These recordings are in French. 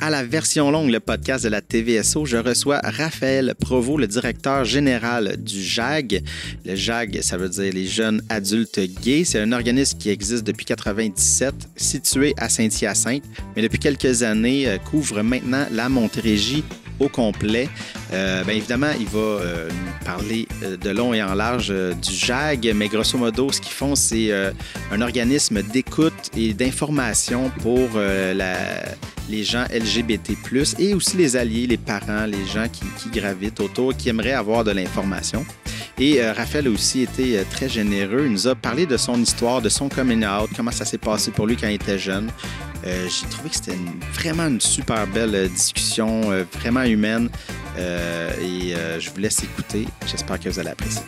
à la version longue, le podcast de la TVSO. Je reçois Raphaël Provost, le directeur général du JAG. Le JAG, ça veut dire les jeunes adultes gays. C'est un organisme qui existe depuis 1997, situé à Saint-Hyacinthe, mais depuis quelques années couvre maintenant la Montérégie au complet. Bien évidemment, il va nous parler de long et en large du JAG, mais grosso modo, ce qu'ils font, c'est un organisme d'écoute et d'information pour les gens LGBT+, et aussi les alliés, les parents, les gens qui gravitent autour, qui aimeraient avoir de l'information. Et Raphaël a aussi été très généreux. Il nous a parlé de son histoire, de son coming out, comment ça s'est passé pour lui quand il était jeune. J'ai trouvé que c'était vraiment une super belle discussion, vraiment humaine. Je vous laisse écouter. J'espère que vous allez apprécier.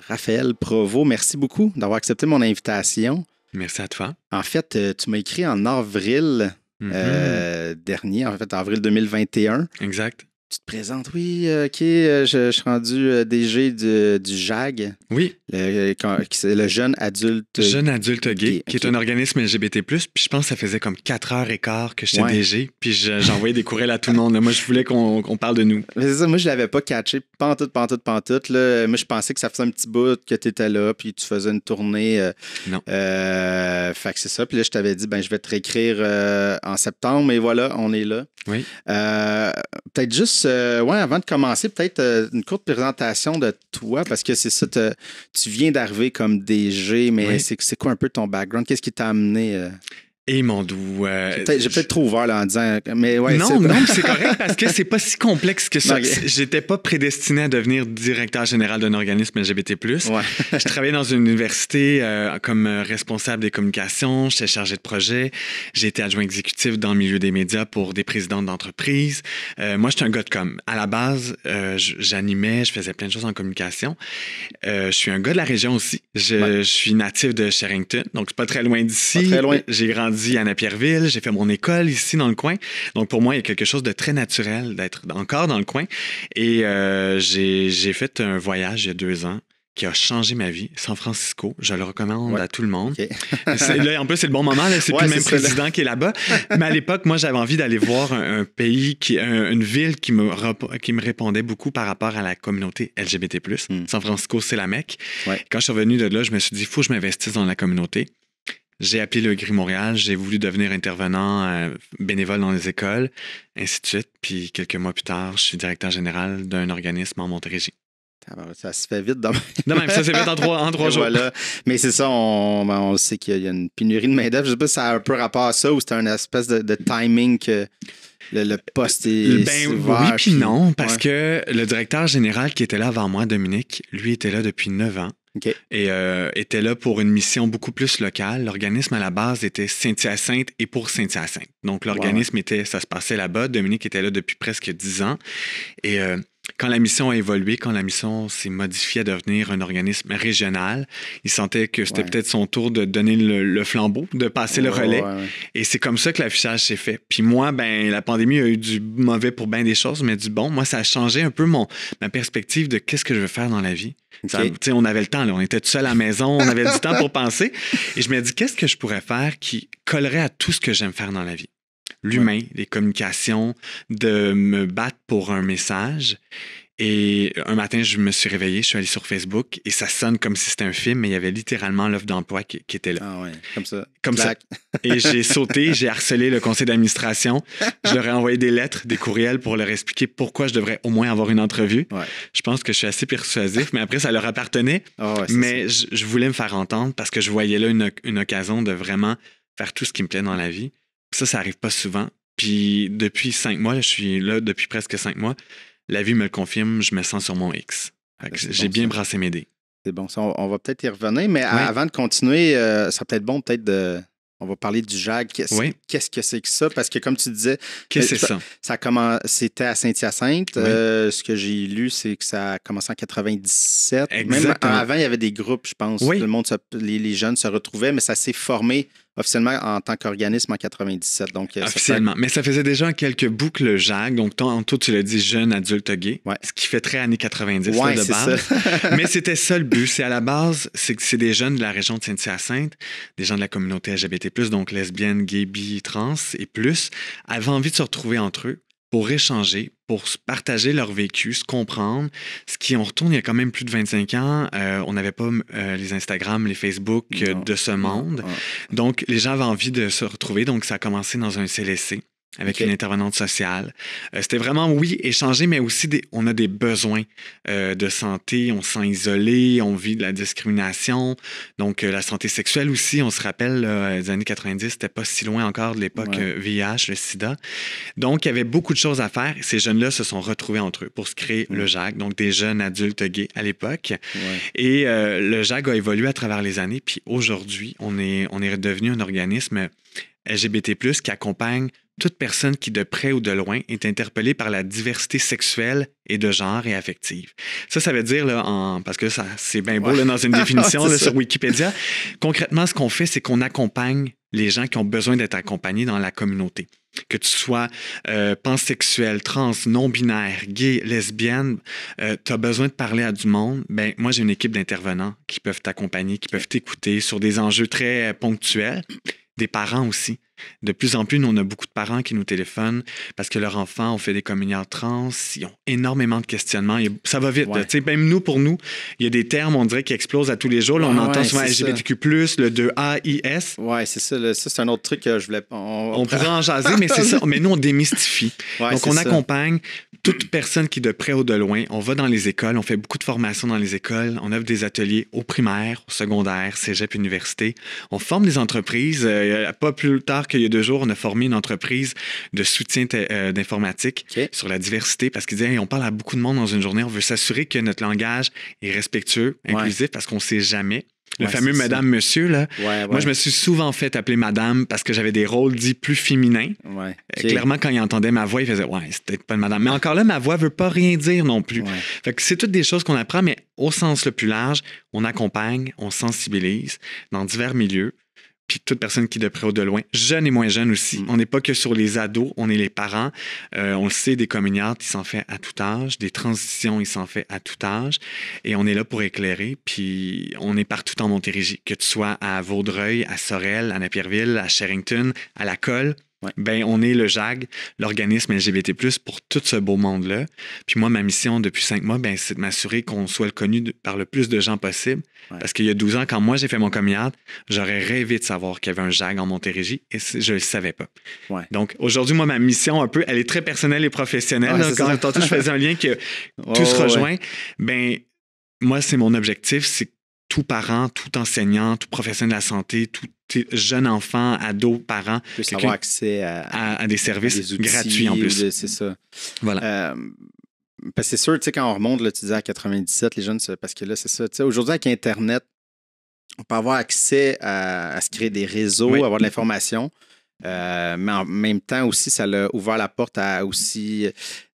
Raphaël Provost, merci beaucoup d'avoir accepté mon invitation. Merci à toi. En fait, tu m'as écrit en avril dernier, en fait, avril 2021. Exact. Tu te présentes, oui, OK, je suis rendu DG du JAG. Oui. C'est le jeune adulte... Jeune adulte gay, qui okay. est un organisme LGBT+. Puis je pense que ça faisait comme 4h15 que j'étais DG. Puis j'envoyais des courriels à tout le monde. Là. Moi, je voulais qu'on parle de nous. C'est ça, moi, je l'avais pas catché. Pantoute. Là. Moi, je pensais que ça faisait un petit bout que tu étais là, puis tu faisais une tournée. Non. Fait que c'est ça. Puis là, je t'avais dit, je vais te réécrire en septembre. Et voilà, on est là. Oui. Peut-être juste, avant de commencer, peut-être une courte présentation de toi, parce que c'est ça, tu viens d'arriver comme DG, mais c'est quoi un peu ton background? Qu'est-ce qui t'a amené? Et mon doux. J'ai peut-être trop ouvert là, en disant. Mais ouais, non, c'est correct parce que c'est pas si complexe que ça. Okay. J'étais pas prédestiné à devenir directeur général d'un organisme LGBT+. Ouais. Je travaillais dans une université comme responsable des communications. J'étais chargé de projet. J'ai été adjoint exécutif dans le milieu des médias pour des présidents d'entreprises. Moi, j'étais un gars de com. À la base, j'animais, je faisais plein de choses en communication. Je suis un gars de la région aussi. Je suis natif de Sherrington, donc c'est pas très loin d'ici. Pas très loin. J'ai grandi à Napierville, j'ai fait mon école ici dans le coin. Donc pour moi, il y a quelque chose de très naturel d'être encore dans le coin. Et j'ai fait un voyage il y a 2 ans qui a changé ma vie. San Francisco, je le recommande à tout le monde. Okay. Là, en plus, c'est le bon moment. Là, c'est plus le même président qui est là-bas. Mais à l'époque, moi, j'avais envie d'aller voir un pays, une ville qui me répondait beaucoup par rapport à la communauté LGBT+. San Francisco, c'est la Mecque. Ouais. Quand je suis revenu de là, je me suis dit, il faut que je m'investisse dans la communauté. J'ai appelé le Gris Montréal, j'ai voulu devenir intervenant bénévole dans les écoles, ainsi de suite. Puis quelques mois plus tard, je suis directeur général d'un organisme en Montérégie. Ça se fait vite. Non, même ça s'est fait en 3 jours. Voilà. Mais c'est ça, on sait qu'il y a une pénurie de main-d'œuvre. Je ne sais pas si ça a un peu rapport à ça ou c'est un espèce de timing que le poste est ouvert. Oui, puis non, parce que le directeur général qui était là avant moi, Dominique, lui était là depuis 9 ans. Okay. Et était là pour une mission beaucoup plus locale. L'organisme, à la base, était Saint-Hyacinthe et pour Saint-Hyacinthe. Donc, l'organisme ça se passait là-bas. Dominique était là depuis presque 10 ans. Et quand la mission a évolué, quand la mission s'est modifiée à devenir un organisme régional, il sentait que c'était peut-être son tour de donner le flambeau, de passer le relais. Et c'est comme ça que l'affichage s'est fait. Puis moi, la pandémie a eu du mauvais pour bien des choses, mais du bon. Moi, ça a changé un peu ma perspective de qu'est-ce que je veux faire dans la vie. Okay. On avait le temps, là, on était tout seul à la maison, on avait du temps pour penser. Et je me dis, qu'est-ce que je pourrais faire qui collerait à tout ce que j'aime faire dans la vie? L'humain, les communications, de me battre pour un message. Et un matin, je me suis réveillé, je suis allé sur Facebook et ça sonne comme si c'était un film, mais il y avait littéralement l'offre d'emploi qui était là. Ah ouais, comme ça. Comme ça. Et j'ai sauté, j'ai harcelé le conseil d'administration. Je leur ai envoyé des lettres, des courriels pour leur expliquer pourquoi je devrais au moins avoir une entrevue. Ouais. Je pense que je suis assez persuasif, mais après, ça leur appartenait. Mais je voulais me faire entendre parce que je voyais là une occasion de vraiment faire tout ce qui me plaît dans la vie. Ça n'arrive pas souvent. Puis depuis 5 mois, là, je suis là depuis presque 5 mois. La vie me le confirme, je me sens sur mon X. J'ai bien brassé mes dés. C'est bon, ça, on va peut-être y revenir, mais avant de continuer, ça serait peut-être bon on va parler du JAG. Qu'est-ce que c'est que ça? Parce que comme tu disais, qu'est-ce que c'est ça? C'était à Saint-Hyacinthe. Ce que j'ai lu, c'est que ça a commencé en 97. Exactement. Même avant, il y avait des groupes, je pense. Tout le monde, les jeunes se retrouvaient, mais ça s'est formé officiellement en tant qu'organisme en 97. Donc, officiellement. Mais ça faisait déjà quelques boucles le JAG. Donc, tantôt, tu l'as dit, jeune adulte gay. Ouais. Ce qui fait très années 90 ouais, là, de base. Ça. Mais c'était ça le but. C'est à la base, c'est des jeunes de la région de Saint-Hyacinthe, des gens de la communauté LGBT+, donc lesbiennes, gays, bi, trans et plus, avaient envie de se retrouver entre eux pour échanger, pour se partager leur vécu, se comprendre. Ce qui, on retourne il y a quand même plus de 25 ans, on n'avait pas les Instagram, les Facebook de ce monde. Donc, les gens avaient envie de se retrouver. Donc, ça a commencé dans un CLSC avec une intervenante sociale. C'était vraiment, oui, échanger, mais aussi on a des besoins de santé. On se sent isolé, on vit de la discrimination. Donc, la santé sexuelle aussi, on se rappelle, les années 90, c'était pas si loin encore de l'époque VIH, le sida. Donc, il y avait beaucoup de choses à faire. Ces jeunes-là se sont retrouvés entre eux pour se créer le JAG, donc des jeunes adultes gays à l'époque. Et le JAG a évolué à travers les années. Puis aujourd'hui, on est devenu un organisme LGBT+, qui accompagne toute personne qui, de près ou de loin, est interpellée par la diversité sexuelle et de genre et affective. Ça veut dire, là, parce que c'est bien beau là, dans une définition là, sur Wikipédia, concrètement, ce qu'on fait, c'est qu'on accompagne les gens qui ont besoin d'être accompagnés dans la communauté. Que tu sois pansexuel, trans, non-binaire, gay, lesbienne, tu as besoin de parler à du monde, ben moi, j'ai une équipe d'intervenants qui peuvent t'accompagner, qui peuvent t'écouter sur des enjeux très ponctuels. Des parents aussi. De plus en plus, nous, on a beaucoup de parents qui nous téléphonent parce que leurs enfants ont fait des communiards trans, ils ont énormément de questionnements. Ça va vite. Même nous, pour nous, il y a des termes, on dirait, qui explosent à tous les jours. Là, on entend souvent LGBTQ+, le 2AIS. Oui, c'est ça. Ça, c'est un autre truc que je voulais... On pourrait en jaser, mais c'est ça. Mais nous, on démystifie. Donc, on accompagne toute personne qui, de près ou de loin, on va dans les écoles, on fait beaucoup de formations dans les écoles, on offre des ateliers au primaire, au secondaire, cégep, université. On forme des entreprises. Pas plus tard qu'il y a 2 jours, on a formé une entreprise de soutien d'informatique sur la diversité parce qu'ils disaient hey, on parle à beaucoup de monde dans une journée, on veut s'assurer que notre langage est respectueux, inclusif, parce qu'on ne sait jamais. Le fameux madame, monsieur, là. Moi, je me suis souvent fait appeler madame parce que j'avais des rôles dits plus féminins. Clairement, quand il entendait ma voix, il faisait c'est peut-être pas une madame. Mais encore là, ma voix ne veut pas rien dire non plus. Fait que c'est toutes des choses qu'on apprend, mais au sens le plus large, on accompagne, on sensibilise dans divers milieux. Puis toute personne qui, de près ou de loin, jeune et moins jeune aussi. On n'est pas que sur les ados, on est les parents. On le sait, des communiards, il s'en fait à tout âge. Des transitions, il s'en fait à tout âge. Et on est là pour éclairer. Puis on est partout en Montérégie. Que tu sois à Vaudreuil, à Sorel, à Napierville, à Sherrington, à La Colle. Ben, on est le JAG, l'organisme LGBT+, pour tout ce beau monde-là. Puis moi, ma mission depuis 5 mois, ben, c'est de m'assurer qu'on soit connu par le plus de gens possible. Parce qu'il y a 12 ans, quand moi, j'ai fait mon coming out, j'aurais rêvé de savoir qu'il y avait un JAG en Montérégie et je ne le savais pas. Donc, aujourd'hui, moi, ma mission, un peu, elle est très personnelle et professionnelle. Là, quand tantôt, je faisais un lien que tout se rejoint. Ben, moi, c'est mon objectif, c'est tout parent, tout enseignant, tout professionnel de la santé, tout jeune enfant, ado, parent, puisse avoir accès à des services outils, gratuits en plus. C'est ça. Voilà. Parce que c'est sûr, tu sais, quand on remonte, là, tu disais à 97, les jeunes, parce que là, c'est ça. Tu sais, aujourd'hui, avec Internet, on peut avoir accès à se créer des réseaux, avoir de l'information. Mais en même temps aussi, ça a ouvert la porte à aussi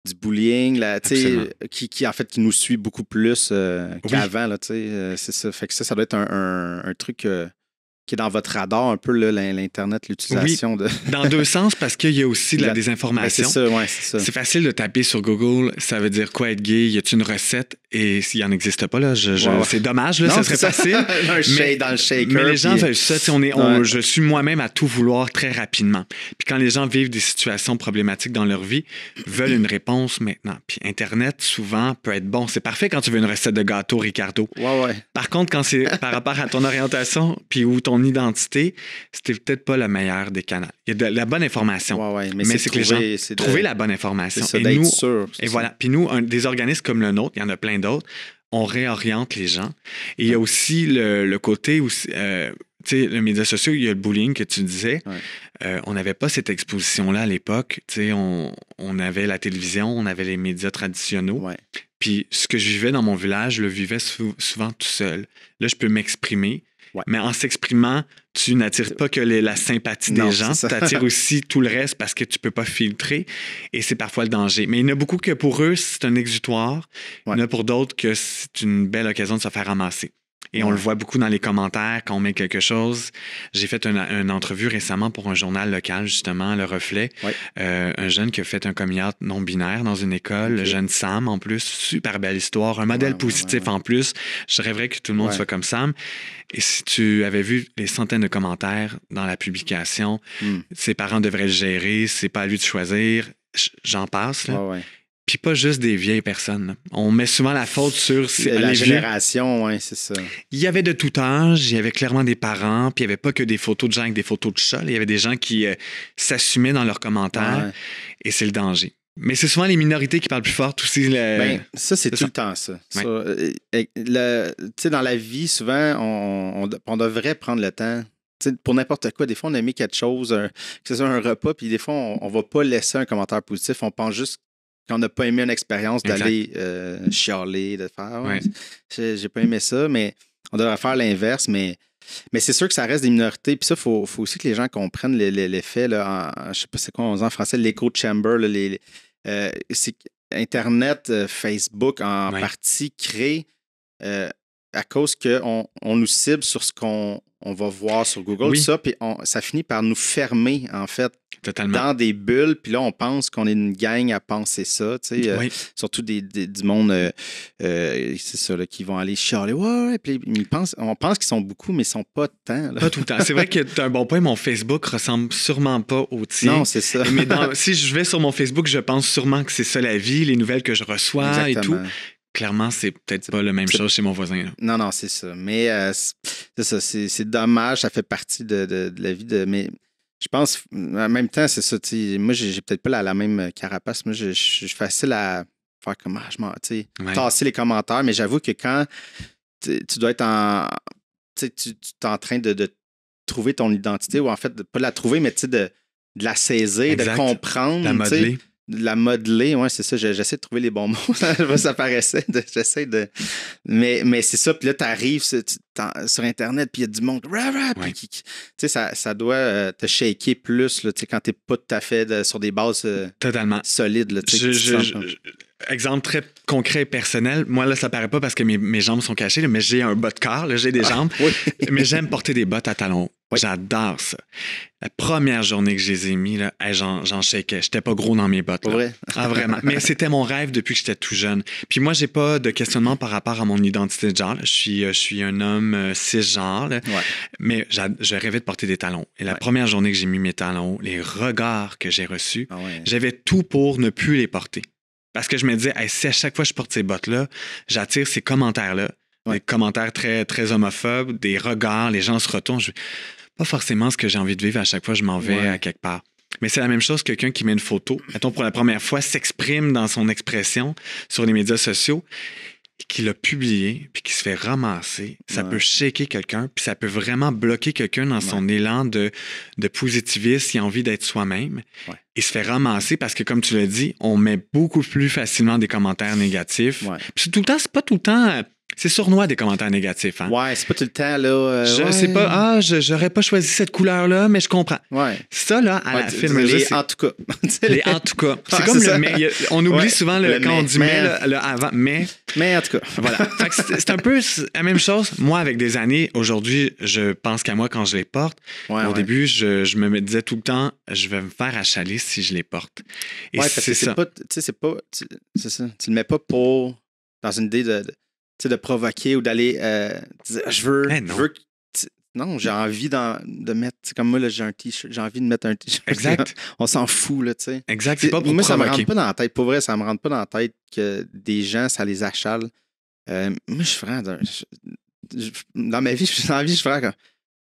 du bullying là, qui en fait qui nous suit beaucoup plus qu'avant. Là, c'est ça. Fait que ça doit être un truc qui est dans votre radar un peu, là, l'Internet, l'utilisation de... Dans 2 sens, parce qu'il y a aussi de la désinformation. Ben, c'est ça. C'est facile de taper sur Google, ça veut dire quoi être gay, y a-t-il une recette? Et s'il n'en existe pas, là, c'est dommage, là, non, ça serait facile. Dans le shaker. Mais les gens veulent ça. Je suis moi-même à tout vouloir très rapidement. Puis quand les gens vivent des situations problématiques dans leur vie, veulent une réponse maintenant. Puis Internet, souvent, peut être bon. C'est parfait quand tu veux une recette de gâteau Ricardo. Par contre, quand c'est par rapport à ton orientation puis ou ton identité, c'était peut-être pas le meilleur des canaux. Il y a de la bonne information. Mais c'est que les gens trouver la bonne information. C'est ça, d'être sûr. Et voilà. Puis nous, des organismes comme le nôtre, il y en a plein d'autres, on réoriente les gens. Et il y a aussi le côté où, tu sais, les médias sociaux, il y a le bullying que tu disais. On n'avait pas cette exposition-là à l'époque. Tu sais, on avait la télévision, on avait les médias traditionnels. Puis ce que je vivais dans mon village, je le vivais souvent tout seul. Là, je peux m'exprimer. Mais en s'exprimant, tu n'attires pas que la sympathie des gens, tu attires aussi tout le reste parce que tu ne peux pas filtrer et c'est parfois le danger. Mais il y en a beaucoup que pour eux, c'est un exutoire. Il y en a pour d'autres que c'est une belle occasion de se faire ramasser. Et on le voit beaucoup dans les commentaires quand on met quelque chose. J'ai fait une entrevue récemment pour un journal local, justement, Le Reflet. Un jeune qui a fait un coming out non-binaire dans une école, le jeune Sam, en plus. Super belle histoire. Un modèle positif en plus. Je rêverais que tout le monde soit comme Sam. Et si tu avais vu les centaines de commentaires dans la publication, ses parents devraient le gérer, c'est pas à lui de choisir. J'en passe, là. Puis pas juste des vieilles personnes. Là. On met souvent la faute sur la génération, oui, c'est ça. Il y avait de tout âge, il y avait clairement des parents, puis il n'y avait pas que des photos de gens avec des photos de chats. Il y avait des gens qui s'assumaient dans leurs commentaires, et c'est le danger. Mais c'est souvent les minorités qui parlent plus fort aussi. Ça, c'est tout le temps ça. Ouais. Dans la vie, souvent, on devrait prendre le temps. Pour n'importe quoi, des fois, on a mis quelque chose, que ce soit un repas, puis des fois, on ne va pas laisser un commentaire positif. On pense juste qu'on n'a pas aimé une expérience d'aller chialer, de faire j'ai pas aimé ça, mais on devrait faire l'inverse. Mais c'est sûr que ça reste des minorités. Puis ça, il faut aussi que les gens comprennent l'effet. Je ne sais pas c'est quoi on dit en français, l'écho chamber. C'est Internet, Facebook en partie crée à cause qu'on nous cible sur ce qu'on va voir sur Google. Ça, puis ça finit par nous fermer, en fait, dans des bulles. Puis là, on pense qu'on est une gang à penser ça. Surtout du monde, c'est ça, là, qui vont aller chialer. Puis on pense qu'ils sont beaucoup, mais ils sont pas tant. Là. Pas tout le temps. C'est vrai que tu as un bon point. Mon Facebook ressemble sûrement pas au tien. Non, c'est ça. Mais si je vais sur mon Facebook, je pense sûrement que c'est ça la vie, les nouvelles que je reçois et tout. Clairement, c'est peut-être pas la même chose chez mon voisin. Là. Non, c'est ça. Mais c'est ça, c'est dommage, ça fait partie de la vie mais je pense, en même temps, c'est ça. Moi, j'ai peut-être pas la même carapace. Moi, je suis facile à faire comme tasser les commentaires, mais j'avoue que quand tu dois être tu es en train de trouver ton identité, ou en fait, de pas la trouver, mais de la saisir, de comprendre. La modeler. De la modeler, c'est ça. J'essaie de trouver les bons mots. Ça paraissait. J'essaie de. Mais c'est ça. Puis là, tu arrives sur Internet, puis il y a du monde. Ça doit te shaker plus là, quand tu n'es pas tout à fait sur des bases totalement solides. Là, exemple très concret et personnel. Moi, là, ça paraît pas parce que mes jambes sont cachées, là, mais j'ai un bas de corps, là, j'ai des jambes. Mais j'aime porter des bottes à talons. J'adore ça. La première journée que je les ai mis, là, j'en shakais. J'étais pas gros dans mes bottes. Là. Vrai? Vraiment. Mais c'était mon rêve depuis que j'étais tout jeune. Puis moi, j'ai pas de questionnement par rapport à mon identité de genre. Là. Je suis un homme cisgenre. Mais je rêvais de porter des talons. Et la première journée que j'ai mis mes talons, les regards que j'ai reçus, j'avais tout pour ne plus les porter. Parce que je me disais, si à chaque fois je porte ces bottes-là, j'attire ces commentaires-là. Des commentaires très, très homophobes, des regards, les gens se retournent. Pas forcément ce que j'ai envie de vivre à chaque fois, je m'en vais à quelque part. Mais c'est la même chose que quelqu'un qui met une photo, mettons pour la première fois, s'exprime dans son expression sur les médias sociaux, qui l'a publié, puis qui se fait ramasser. Ça peut shaker quelqu'un, puis ça peut vraiment bloquer quelqu'un dans son élan de positivisme, qui a envie d'être soi-même. Il se fait ramasser parce que, comme tu l'as dit, on met beaucoup plus facilement des commentaires négatifs. Puis tout le temps, c'est pas tout le temps... C'est sournois des commentaires négatifs. Hein? C'est pas tout le temps, là. Je sais pas, j'aurais pas choisi cette couleur-là, mais je comprends. Ça, là, à la filmeuse. En tout cas. Les en tout cas. C'est comme le mais. On oublie souvent quand on dit mais, le avant. Mais en tout cas. Voilà. Fait que c'est un peu la même chose. Moi, avec des années, aujourd'hui, je pense qu'à moi quand je les porte. Au début, je me disais tout le temps, je vais me faire achaler si je les porte. Et parce que c'est pas. Tu sais, c'est ça. Tu le mets pas dans une idée de provoquer ou d'aller dire je veux non, j'ai envie de mettre comme moi là, j'ai un t-shirt, j'ai envie de mettre un t-shirt. Exact. On s'en fout là, tu sais. Exact, c'est pas pour moi provoquer. Ça me rentre pas dans la tête, pour vrai, ça me rentre pas dans la tête que des gens ça les achale. Moi je suis vraiment dans ma vie, je suis vraiment comme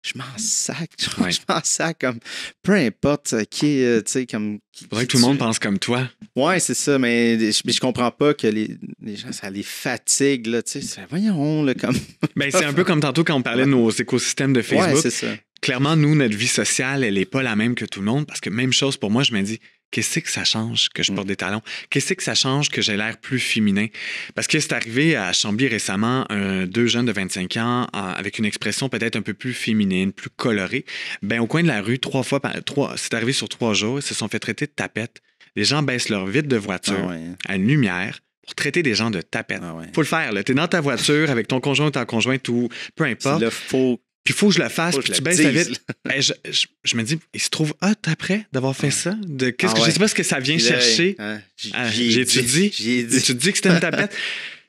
je m'en sac. Je m'en sac comme peu importe qui tu sais comme faudrait que tout le monde pense comme toi. Ouais, c'est ça, mais je comprends pas que les gens ça les fatigue là, tu sais, voyons là comme ben c'est un peu comme tantôt quand on parlait de nos écosystèmes de Facebook. C'est ça. Clairement, nous, notre vie sociale, elle n'est pas la même que tout le monde parce que même chose pour moi, je me dis, qu'est-ce que ça change que je porte des talons? Qu'est-ce que ça change que j'ai l'air plus féminin? Parce que c'est arrivé à Chambly récemment, deux jeunes de 25 ans avec une expression peut-être un peu plus féminine, plus colorée. Ben, au coin de la rue, c'est arrivé sur 3 jours, ils se sont fait traiter de tapettes. Les gens baissent leur vitre de voiture à une lumière, pour traiter des gens de tapettes. Ah ouais. Faut le faire. Tu es dans ta voiture avec ton conjoint ou ta conjointe ou peu importe. Puis là, faut Puis il faut que je le fasse, puis que tu je baisses le la dise. vitre. Je me dis, il se trouve hot après d'avoir fait ça? Je ouais. sais pas ce que ça vient Puis là, chercher. hein, J'ai-tu dit que c'était une tapette?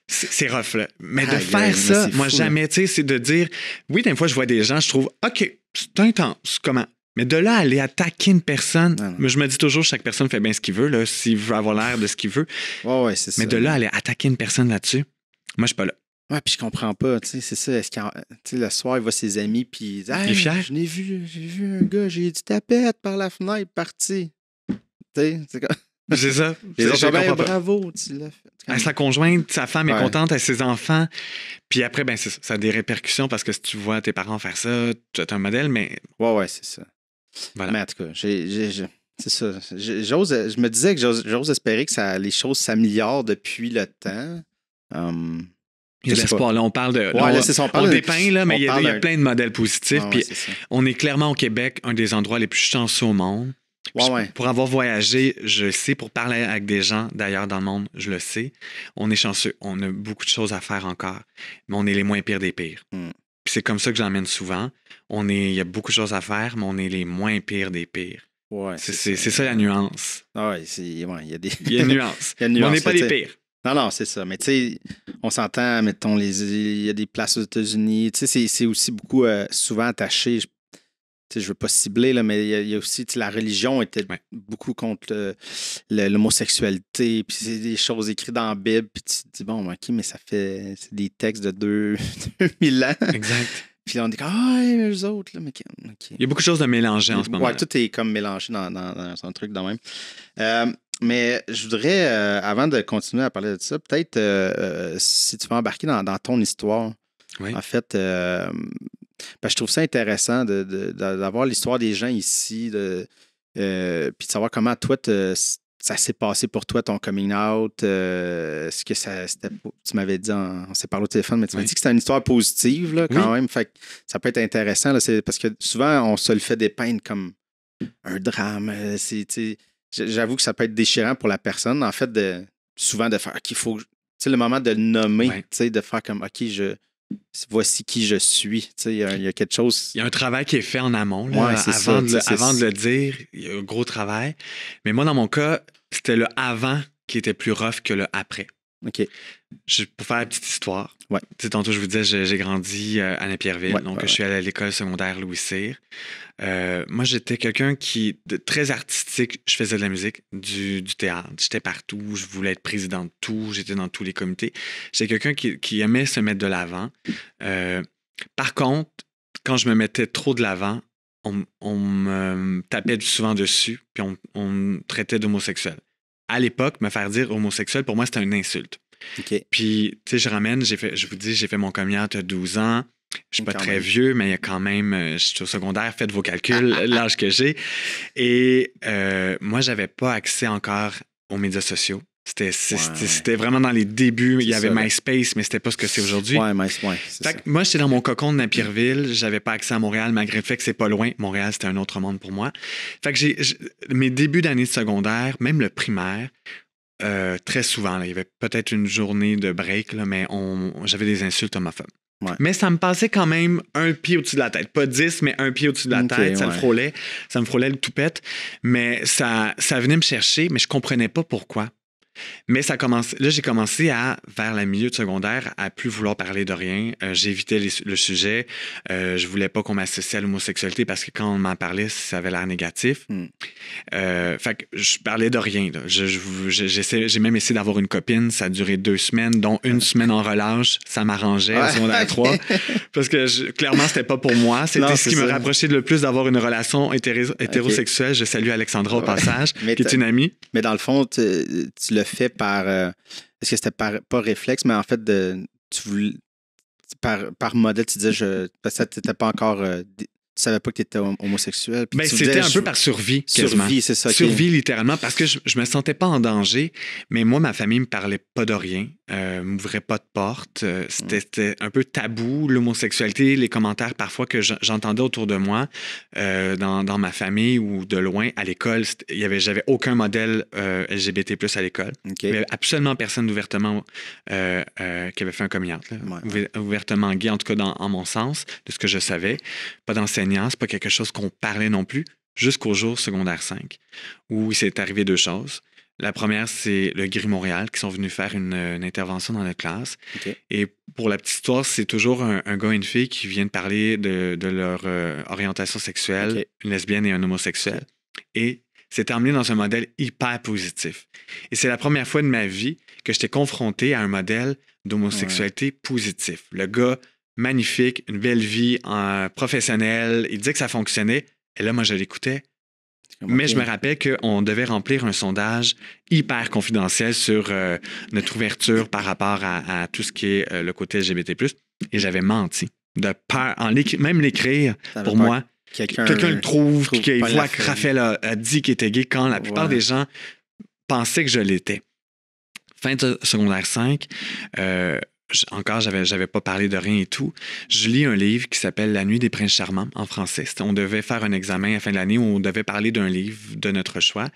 C'est rough, là. Mais de faire ça, moi, jamais, tu sais, c'est de dire... Oui, des fois, je vois des gens, je trouve, OK, c'est intense, comment? Mais de là, aller attaquer une personne... Mais je me dis toujours, chaque personne fait bien ce qu'il veut, là, s'il veut avoir l'air de ce qu'il veut. Ouais, c'est ça. Mais de là, aller attaquer une personne là-dessus, moi, je suis pas là. Ouais, puis je comprends pas, tu sais, c'est ça. Est-ce qu'il le soir, il voit ses amis, puis il dit, Il est fier. j'ai vu un gars, j'ai dit tapette par la fenêtre, parti. Tu sais, c'est comme... C'est ça. Les autres, Je comprends pas. bravo, tu l'as fait. Sa conjointe, sa femme est Ouais. contente, à ses enfants. Puis après, ben, c'est ça. Ça a des répercussions parce que si tu vois tes parents faire ça, tu es un modèle, mais Ouais, c'est ça. voilà. Mais en tout cas, c'est ça. Je me disais que j'ose espérer que les choses s'améliorent depuis le temps. Il y a de l'espoir. Là, on parle de. Ouais, là, là, c'est ça, on parle on de- dépeint, là, mais on il y a parle plein de modèles positifs. Ouais, Puis c'est ça. on est clairement au Québec, un des endroits les plus chanceux au monde. Puis Ouais. Pour avoir voyagé, je le sais, pour parler avec des gens d'ailleurs dans le monde, je le sais. On est chanceux. On a beaucoup de choses à faire encore, mais on est les moins pires des pires. Mm. Puis c'est comme ça que j'emmène souvent. Il y a beaucoup de choses à faire, mais on est les moins pires des pires. Ouais, C'est ça la nuance. Ouais, il y a des. Il y a une nuance. Il y a une Mais on nuance, n'est pas là, les tu sais. pires. Non, c'est ça. Mais tu sais, on s'entend, mettons, il y a des places aux États-Unis. Tu sais, c'est aussi beaucoup souvent attaché. Tu sais, je veux pas cibler, là, mais il y a aussi, tu sais, la religion était beaucoup contre l'homosexualité. Puis c'est des choses écrites dans la Bible. Puis tu te dis, bon, OK, mais c'est des textes de 2000 ans. Exact. Puis là, on dit, mais eux autres, là, mais OK. Il y a beaucoup de choses de mélanger en ce moment. Ouais, tout est comme mélangé dans un truc de même. Mais je voudrais, avant de continuer à parler de ça, peut-être si tu veux embarquer dans ton histoire. Oui. En fait, je trouve ça intéressant d'avoir l'histoire des gens ici, puis de savoir comment toi, ça s'est passé pour toi, ton coming out. Ce que c'était, tu m'avais dit, on s'est parlé au téléphone, mais tu m'as dit que c'était une histoire positive là, quand même. Fait que ça peut être intéressant. Là, parce que souvent, on se le fait dépeindre comme un drame. J'avoue que ça peut être déchirant pour la personne, en fait, souvent de faire qu'il faut. Le moment de le nommer, de faire comme OK, voici qui je suis. Il y a quelque chose. Il y a un travail qui est fait en amont. Là, avant de le dire, il y a un gros travail. Mais moi, dans mon cas, c'était le avant qui était plus rough que le après. OK. Pour faire la petite histoire. Ouais. Tantôt, je vous disais, j'ai grandi à Napierville. Donc, je suis allé à l'école secondaire Louis-Cyr. Moi, j'étais quelqu'un très artistique. Je faisais de la musique, du théâtre. J'étais partout. Je voulais être président de tout. J'étais dans tous les comités. J'étais quelqu'un qui aimait se mettre de l'avant. Par contre, quand je me mettais trop de l'avant, on me tapait souvent dessus, puis on me traitait d'homosexuel. À l'époque, me faire dire homosexuel, pour moi, c'était une insulte. Okay. Puis, tu sais, je vous dis, j'ai fait mon coming out à 12 ans. Je suis pas très vieux, mais il y a quand même, je suis au secondaire, faites vos calculs, l'âge que j'ai. Et moi, j'avais pas accès encore aux médias sociaux. C'était vraiment dans les débuts. Il y avait MySpace, mais c'était pas ce que c'est aujourd'hui. Fait que moi, j'étais dans mon cocon de Napierville. J'avais pas accès à Montréal, malgré le fait que c'est pas loin. Montréal, c'était un autre monde pour moi. Fait que mes débuts d'année de secondaire, même le primaire, très souvent, là, il y avait peut-être une journée de break, là, mais j'avais des insultes homophobes. Ouais. Mais ça me passait quand même un pied au-dessus de la tête. Pas 10, mais un pied au-dessus de la tête. Ça le frôlait. Ça me frôlait le toupette. Mais ça venait me chercher, mais je comprenais pas pourquoi. Mais là, j'ai commencé vers le milieu de secondaire, à plus vouloir parler de rien. J'évitais le sujet. Je voulais pas qu'on m'associe à l'homosexualité parce que quand on m'en parlait, ça avait l'air négatif. Fait que je parlais de rien. Là. J'ai même essayé d'avoir une copine. Ça a duré 2 semaines, dont une semaine en relâche. Ça m'arrangeait au secondaire 3. Parce que clairement, c'était pas pour moi. C'était ce qui me rapprochait le plus d'avoir une relation hétérosexuelle. Je salue Alexandra au passage, qui est une amie. Mais dans le fond, tu le fait par... est-ce que c'était pas réflexe, mais en fait, par modèle, tu disais, parce que tu n'étais pas encore... tu savais pas que tu étais homosexuel. Ben, c'était un peu par survie, quasiment. Survie, c'est ça. Survie, littéralement, parce que je me sentais pas en danger, mais moi, ma famille me parlait pas de rien. m'ouvrait pas de porte. C'était un peu tabou, l'homosexualité, les commentaires parfois que j'entendais autour de moi, dans ma famille ou de loin, à l'école. J'avais aucun modèle LGBT+ à l'école. OK. Il n'y avait absolument personne ouvertement qui avait fait un coming out, ouvertement gay, en tout cas en mon sens, de ce que je savais. Pas d'enseignant, c'est pas quelque chose qu'on parlait non plus, jusqu'au jour secondaire 5, où il s'est arrivé 2 choses. La première, c'est le Gris Montréal qui sont venus faire une intervention dans notre classe. OK. Et pour la petite histoire, c'est toujours un gars et une fille qui viennent parler de leur orientation sexuelle, OK. une lesbienne et un homosexuel. Et c'était emmené dans un modèle hyper positif. Et c'est la première fois de ma vie que j'étais confronté à un modèle d'homosexualité positif. Le gars, magnifique, une belle vie professionnelle, il disait que ça fonctionnait. Et là, moi, je l'écoutais. Mais je me rappelle qu'on devait remplir un sondage hyper confidentiel sur notre ouverture par rapport à tout ce qui est le côté LGBT+. Et j'avais menti. De peur, même l'écrire, pour moi, quelqu'un le trouve, qu'il voit que Raphaël a dit qu'il était gay quand la plupart des gens pensaient que je l'étais. Fin de secondaire 5, encore, j'avais pas parlé de rien et tout. Je lis un livre qui s'appelle La Nuit des Princes Charmants en français. On devait faire un examen à la fin de l'année où on devait parler d'un livre de notre choix.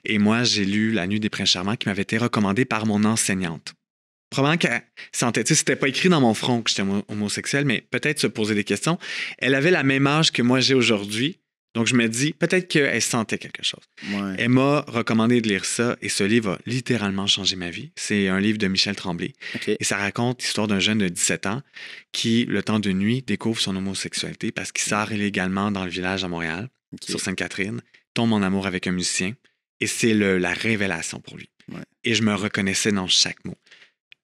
Et moi, j'ai lu La Nuit des Princes Charmants qui m'avait été recommandé par mon enseignante. Probablement qu'elle sentait, c'était pas écrit dans mon front que j'étais homosexuel, mais peut-être se poser des questions. Elle avait la même âge que moi j'ai aujourd'hui. Donc, je me dis, peut-être qu'elle sentait quelque chose. Ouais. Elle m'a recommandé de lire ça et ce livre a littéralement changé ma vie. C'est un livre de Michel Tremblay. Okay. Et ça raconte l'histoire d'un jeune de 17 ans qui, le temps de nuit, découvre son homosexualité parce qu'il sort illégalement dans le village à Montréal, sur Sainte-Catherine, tombe en amour avec un musicien et c'est la révélation pour lui. Ouais. Et je me reconnaissais dans chaque mot.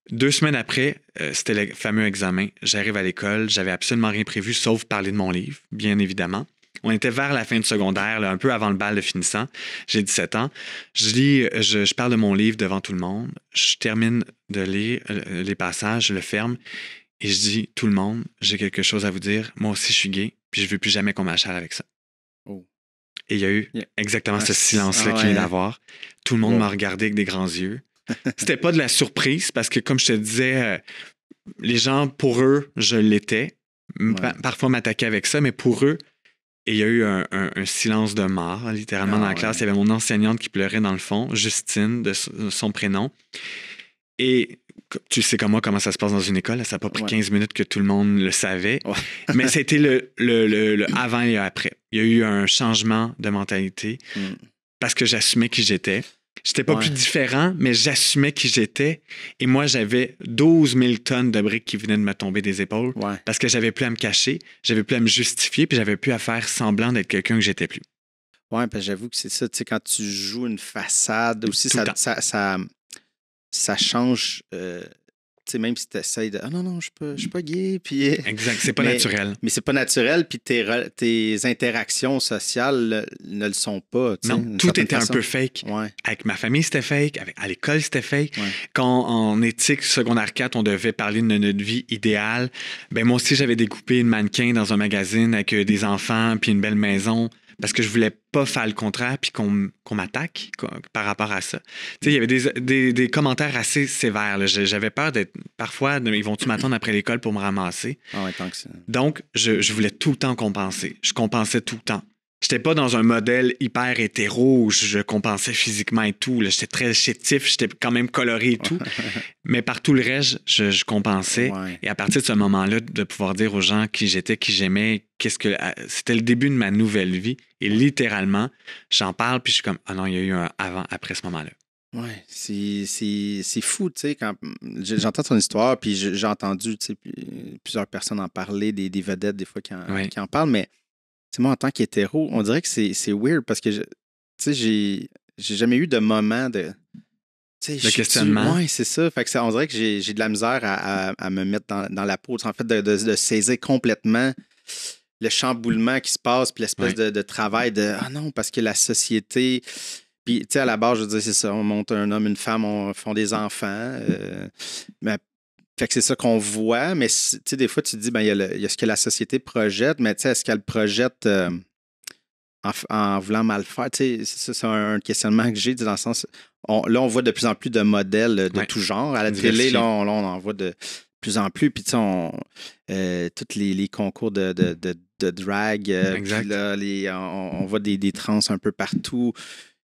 2 semaines après, c'était le fameux examen. J'arrive à l'école, j'avais absolument rien prévu sauf parler de mon livre, bien évidemment. On était vers la fin du secondaire, là, un peu avant le bal de finissant. J'ai 17 ans. Je parle de mon livre devant tout le monde. Je termine de lire les passages, je le ferme et je dis, tout le monde, j'ai quelque chose à vous dire. Moi aussi, je suis gay, puis je veux plus jamais qu'on m'achale avec ça. Oh. Et il y a eu exactement ce silence-là qu'il vient d'avoir. Tout le monde m'a regardé avec des grands yeux. C'était pas de la surprise parce que, comme je te disais, les gens, pour eux, je l'étais. Parfois m'attaquaient avec ça, mais pour eux, et il y a eu un silence de mort, littéralement, dans la classe. Il y avait mon enseignante qui pleurait dans le fond, Justine, de son prénom. Et tu sais comme moi comment ça se passe dans une école. Ça n'a pas pris 15 minutes que tout le monde le savait. Mais c'était le avant et après. Il y a eu un changement de mentalité parce que j'assumais qui j'étais. J'étais pas plus différent, mais j'assumais qui j'étais. Et moi, j'avais 12 000 tonnes de briques qui venaient de me tomber des épaules parce que j'avais plus à me cacher, j'avais plus à me justifier, puis j'avais plus à faire semblant d'être quelqu'un que j'étais plus. Oui, parce que j'avoue que c'est ça. Tu sais, quand tu joues une façade, aussi, ça change. Tu sais, même si tu essaies de « Ah non, je suis pas gay. » Puis, exact, c'est pas naturel. Mais c'est pas naturel, puis tes interactions sociales ne le sont pas. Non, tout était un peu fake. Avec ma famille, c'était fake. À l'école, c'était fake. Quand en éthique secondaire 4, on devait parler de notre vie idéale, ben moi aussi, j'avais découpé une mannequin dans un magazine avec des enfants puis une belle maison. Parce que je voulais pas faire le contraire puis qu'on m'attaque par rapport à ça. Tu sais, il y avait des commentaires assez sévères. Là. J'avais peur d'être... Parfois, ils vont-tu m'attendre après l'école pour me ramasser? Tant que ça. Donc, je voulais tout le temps compenser. Je compensais tout le temps. J'étais pas dans un modèle hyper hétéro où je compensais physiquement et tout. Là. J'étais très chétif, j'étais quand même coloré et tout. Mais par tout le reste, je compensais. Et à partir de ce moment-là, de pouvoir dire aux gens qui j'étais, qui j'aimais, c'était le début de ma nouvelle vie. Et littéralement, j'en parle, puis je suis comme, ah non, il y a eu un avant, après ce moment-là. Oui, c'est fou, tu sais, quand j'entends ton histoire, puis j'ai entendu, tu sais, plusieurs personnes en parler, des vedettes, des fois, qui en parlent, mais moi, en tant qu'hétéro, on dirait que c'est weird parce que, tu sais, j'ai jamais eu de moment de... Le questionnement. Oui, c'est ça. Fait que on dirait que j'ai de la misère à me mettre dans la peau. En fait, de saisir complètement le chamboulement qui se passe, puis l'espèce de travail de « Ah non, parce que la société... » Puis, tu sais, à la base, je veux dire, c'est ça. On monte un homme, une femme, on font des enfants. Mais fait que c'est ça qu'on voit, mais tu sais, des fois, tu te dis, ben il y a ce que la société projette, mais tu sais, est-ce qu'elle projette en voulant mal faire. Tu sais, c'est un questionnement que j'ai, dans le sens. Là, on voit de plus en plus de modèles de tout genre. À la télé, là, on en voit de plus en plus. Puis, tu sais, tous les concours de drag. Puis là, on voit des trans un peu partout.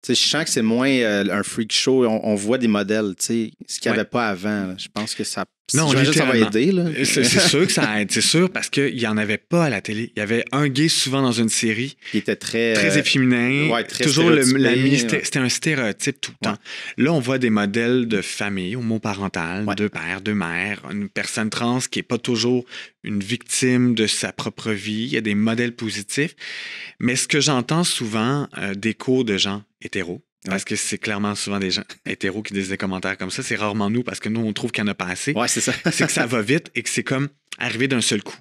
Tu sais, je sens que c'est moins un freak show. On voit des modèles, tu sais, ce qu'il n'y avait pas avant. Là. Je pense que ça. Non, ça va aider. Là. C'est sûr que ça aide, c'est sûr, parce qu'il n'y en avait pas à la télé. Il y avait un gay souvent dans une série. Qui était très efféminé. Très toujours c'était un stéréotype tout le temps. Là, on voit des modèles de famille, homoparentale, deux pères, deux mères, une personne trans qui n'est pas toujours une victime de sa propre vie. Il y a des modèles positifs. Mais ce que j'entends souvent d'échos de gens hétéros, parce que c'est clairement souvent des gens hétéros qui disent des commentaires comme ça. C'est rarement nous, parce que nous, on trouve qu'il n'y en a pas assez. Ouais, c'est ça. C'est que ça va vite et que c'est comme arriver d'un seul coup.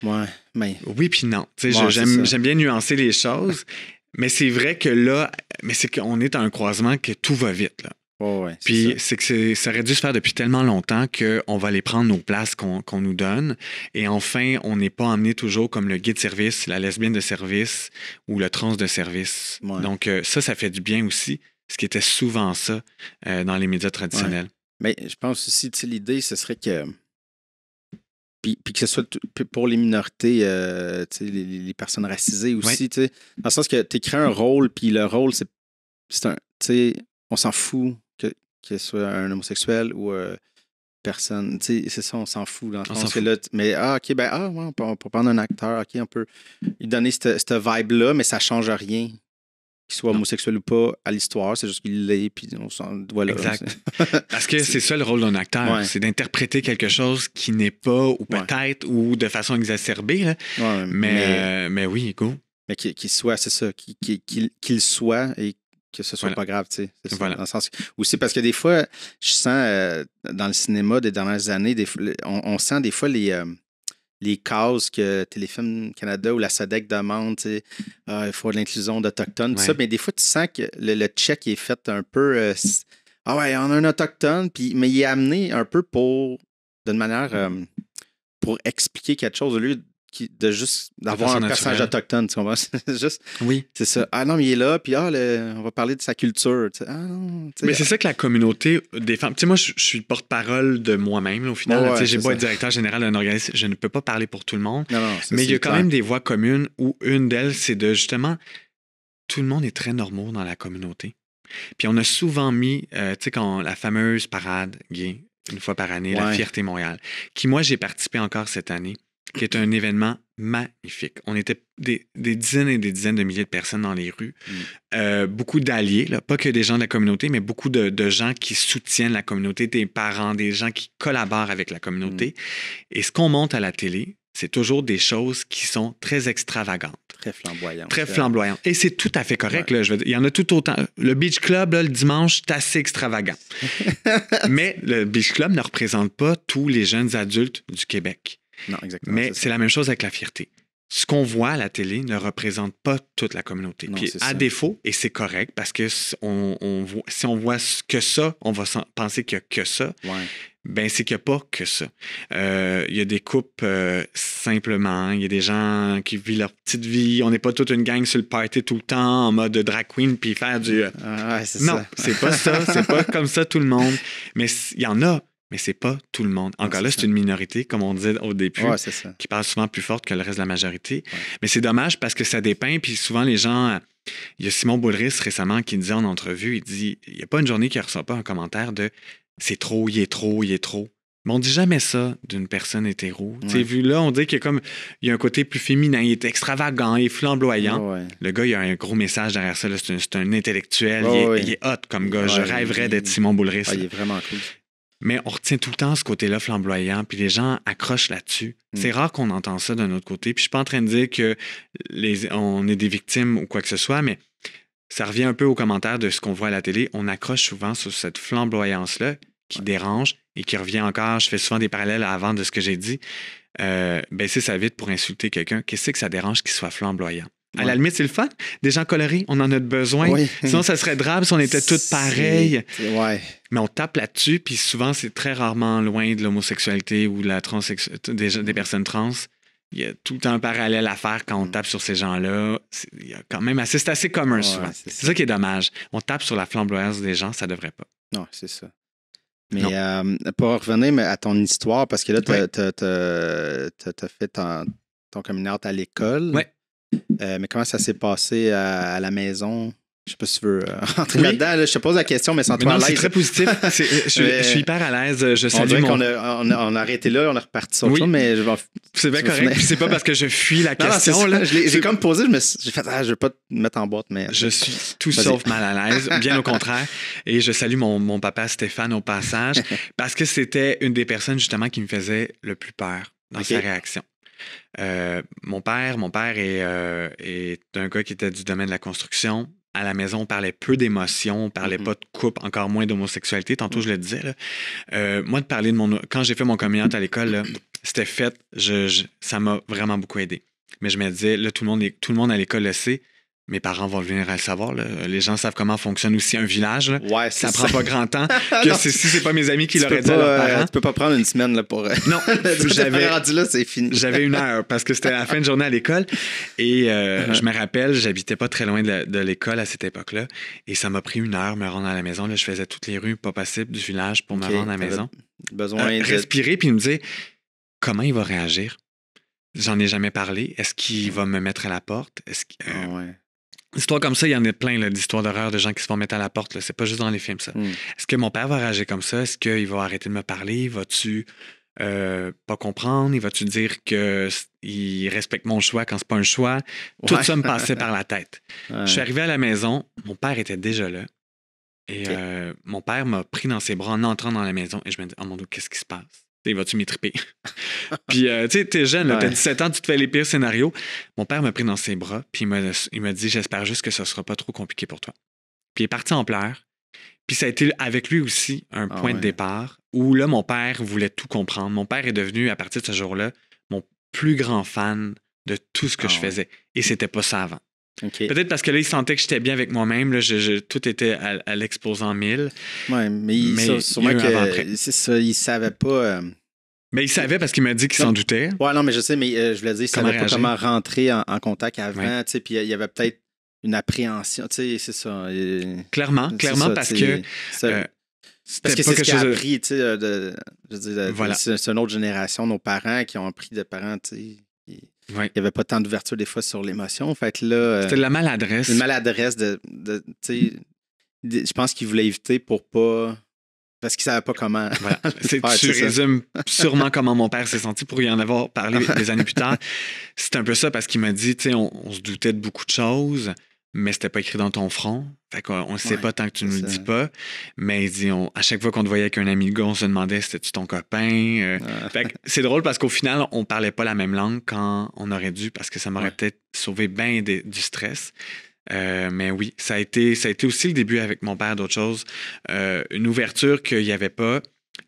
Ouais, mais... Oui, puis non. J'aime bien nuancer les choses, mais c'est vrai que là, c'est qu'on est à un croisement que tout va vite, là. Puis c'est que ça aurait dû se faire depuis tellement longtemps qu'on va aller prendre nos places qu'on nous donne. Et enfin, on n'est pas emmené toujours comme le gay de service, la lesbienne de service ou le trans de service. Ouais. Donc ça fait du bien aussi, ce qui était souvent ça dans les médias traditionnels. Ouais. Mais je pense aussi, tu sais, l'idée, ce serait que... Puis que ce soit pour les minorités, les personnes racisées aussi, tu sais, dans le sens que tu écris un rôle, puis le rôle, c'est un... Tu sais, on s'en fout que ce soit un homosexuel ou personne. Tu sais, c'est ça, on s'en fout. Dans le sens que là, mais OK, on peut prendre un acteur, OK, on peut lui donner cette vibe-là, mais ça ne change rien. Qu'il soit homosexuel ou pas à l'histoire, c'est juste qu'il l'est, puis on s'en... Voilà. Exact. Parce que c'est ça le rôle d'un acteur, c'est d'interpréter quelque chose qui n'est pas, ou peut-être, ou de façon exacerbée. Là. Mais oui, go. Mais qu'il soit, c'est ça, qu'il soit et que ce soit pas grave, tu sais. C'est ça, dans le sens aussi parce que des fois, je sens dans le cinéma des dernières années, on sent des fois les causes que Téléfilm Canada ou la SODEC demande, tu sais, il faut de l'inclusion d'Autochtones, tout ça, mais des fois, tu sens que le check est fait un peu... on a un Autochtone, mais il est amené un peu d'une manière pour expliquer quelque chose au lieu de juste d'avoir un personnage autochtone, tu comprends? Juste, c'est ça. Ah non, mais il est là, puis on va parler de sa culture. Tu sais. Ah non, tu sais, mais c'est ça que la communauté des femmes... Tu sais, moi, je suis le porte-parole de moi-même, là, au final. J'ai beau être directeur général d'un organisme, je ne peux pas parler pour tout le monde. Non, mais il y a quand même des voix communes où une d'elles, c'est de, justement, tout le monde est très normaux dans la communauté. Puis on a souvent mis, tu sais, quand la fameuse parade gay, une fois par année, la Fierté Montréal, qui, moi, j'ai participé encore cette année, qui est un événement magnifique. On était des dizaines et des dizaines de milliers de personnes dans les rues. Beaucoup d'alliés, là, pas que des gens de la communauté, mais beaucoup de gens qui soutiennent la communauté, des parents, des gens qui collaborent avec la communauté. Et ce qu'on monte à la télé, c'est toujours des choses qui sont très extravagantes. Très flamboyantes. Très flamboyantes. Et c'est tout à fait correct. Là, je veux dire, il y en a tout autant. Le Beach Club, là, le dimanche, c'est assez extravagant. Mais le Beach Club ne représente pas tous les jeunes adultes du Québec. Non, exactement. Mais c'est la même chose avec la fierté. Ce qu'on voit à la télé ne représente pas toute la communauté. Non, puis à défaut, et c'est correct, parce que si on voit que ça, on va penser qu'il n'y a que ça. Ben c'est qu'il n'y a pas que ça. Il y a des couples simplement, il y a des gens qui vivent leur petite vie. On n'est pas toute une gang sur le party tout le temps en mode drag queen puis faire du... non, c'est pas ça. C'est pas comme ça tout le monde. Mais il y en a. Mais c'est pas tout le monde. Encore là, c'est une minorité, comme on disait au début, qui parle souvent plus forte que le reste de la majorité. Mais c'est dommage parce que ça dépeint, puis souvent les gens... Il y a Simon Boulris récemment qui disait en entrevue, il dit, il n'y a pas une journée qui ne reçoit pas un commentaire de « c'est trop, il est trop, il est trop ». Mais on dit jamais ça d'une personne hétéro. Tu sais, vu là, on dit qu'il y a un côté plus féminin, il est extravagant, il est flamboyant. Le gars, il y a un gros message derrière ça. Là, c'est un intellectuel, il est hot comme gars. Je rêverais d'être Simon Boulris. Il est vraiment cool. Mais on retient tout le temps ce côté-là flamboyant, puis les gens accrochent là-dessus. C'est rare qu'on entend ça d'un autre côté. Puis je suis pas en train de dire que on est des victimes ou quoi que ce soit, mais ça revient un peu aux commentaires de ce qu'on voit à la télé. On accroche souvent sur cette flamboyance-là qui dérange et qui revient encore. Je fais souvent des parallèles avant de ce que j'ai dit. Baisser sa vitre pour insulter quelqu'un, qu'est-ce que ça dérange qu'il soit flamboyant? À la limite, c'est le fun. Des gens colorés, on en a besoin. Sinon, ça serait drôle si on était tous pareils. Mais on tape là-dessus, puis souvent, c'est très rarement loin de l'homosexualité ou de la des personnes trans. il y a tout le temps un parallèle à faire quand on tape sur ces gens-là. Il y a quand même c'est assez commun souvent. C'est ça qui est dommage. On tape sur la flamboyance des gens, ça devrait pas. Non, c'est ça. Mais pour revenir à ton histoire, parce que là, tu as fait ton coming out à l'école. Oui. Mais comment ça s'est passé à la maison? Je sais pas si tu veux rentrer là-dedans. Là, je te pose la question, mais sans toi à l'aise. C'est très positif. Je suis hyper à l'aise. Je salue on a arrêté là, on est reparti sur autre chose, mais c'est bien correct. C'est pas parce que je fuis la question. Là. J'ai comme posé, j'ai fait je vais pas te mettre en boîte, mais. Je suis tout sauf mal à l'aise, bien au contraire. Et je salue mon papa Stéphane au passage, parce que c'était une des personnes justement qui me faisait le plus peur dans sa réaction. Mon père est un gars qui était du domaine de la construction. À la maison, on parlait peu d'émotions, on parlait pas de couple, encore moins d'homosexualité. Tantôt, je le disais. Là. Moi, de parler de quand j'ai fait mon coming out à l'école, là, c'était fait. Ça m'a vraiment beaucoup aidé. Mais je me disais, là, tout le monde à l'école le sait. Mes parents vont venir à le savoir. Là. Les gens savent comment fonctionne aussi un village. Là. Ouais, ça prend pas grand temps. Que si c'est pas mes amis qui l'auraient dit à leurs parents. Tu peux pas prendre une semaine là, pour. Non, j'avais rendu là, c'est fini. J'avais 1 heure parce que c'était la fin de journée à l'école. Et je me rappelle, j'habitais pas très loin de l'école à cette époque-là. Et ça m'a pris 1 heure me rendre à la maison. Là, je faisais toutes les rues pas possibles du village pour me rendre à la maison. Besoin de respirer puis me dire comment il va réagir. J'en ai jamais parlé. Est-ce qu'il va me mettre à la porte? Est-ce que, Histoires comme ça, il y en a plein là, d'histoires d'horreur de gens qui se font mettre à la porte. Là. C'est pas juste dans les films, ça. Est-ce que mon père va réagir comme ça? Est-ce qu'il va arrêter de me parler? Va-tu pas comprendre? Il va-tu dire qu'il respecte mon choix quand c'est pas un choix? Tout ça me passait par la tête. Je suis arrivé à la maison. Mon père était déjà là. Et mon père m'a pris dans ses bras en entrant dans la maison. Et je me dis, oh mon Dieu, qu'est-ce qui se passe? Vas-tu m'étriper? Puis, tu sais, t'es jeune, t'as 17 ans, tu te fais les pires scénarios. Mon père m'a pris dans ses bras, puis il m'a dit, j'espère juste que ça sera pas trop compliqué pour toi. Puis il est parti en pleurs. Puis ça a été avec lui aussi un point de départ où là, mon père voulait tout comprendre. Mon père est devenu, à partir de ce jour-là, mon plus grand fan de tout ce que je faisais. Et c'était pas ça avant. Okay. Peut-être parce que là, il sentait que j'étais bien avec moi-même. Là, tout était à l'exposant 1000. Oui, mais sûrement que c'est ça, il savait pas. Mais il savait parce qu'il m'a dit qu'il s'en doutait. Oui, non, mais je sais, mais je voulais dire, il savait pas comment rentrer en contact avant. Puis il y avait peut-être une appréhension. C'est ça. Clairement, ça, parce que. Parce que c'est ce qu'il a appris. Je veux dire, voilà. C'est une autre génération, nos parents qui ont appris de parents. Il n'y avait pas tant d'ouverture des fois sur l'émotion. Fait que là, c'était de la maladresse. Une maladresse je pense qu'il voulait éviter pour pas. Parce qu'il ne savait pas comment. Voilà. Tu résumes sûrement comment mon père s'est senti pour y en avoir parlé des années plus tard. C'est un peu ça parce qu'il m'a dit, on se doutait de beaucoup de choses, mais c'était pas écrit dans ton front. Fait qu'on ne sait pas tant que tu nous le dis pas. Mais il dit, à chaque fois qu'on te voyait avec un ami de gars, on se demandait si c'était-tu ton copain. Fait que c'est drôle parce qu'au final, on parlait pas la même langue quand on aurait dû parce que ça m'aurait peut-être sauvé bien du stress. Mais oui, ça a été aussi le début avec mon père d'autres choses. Une ouverture qu'il n'y avait pas.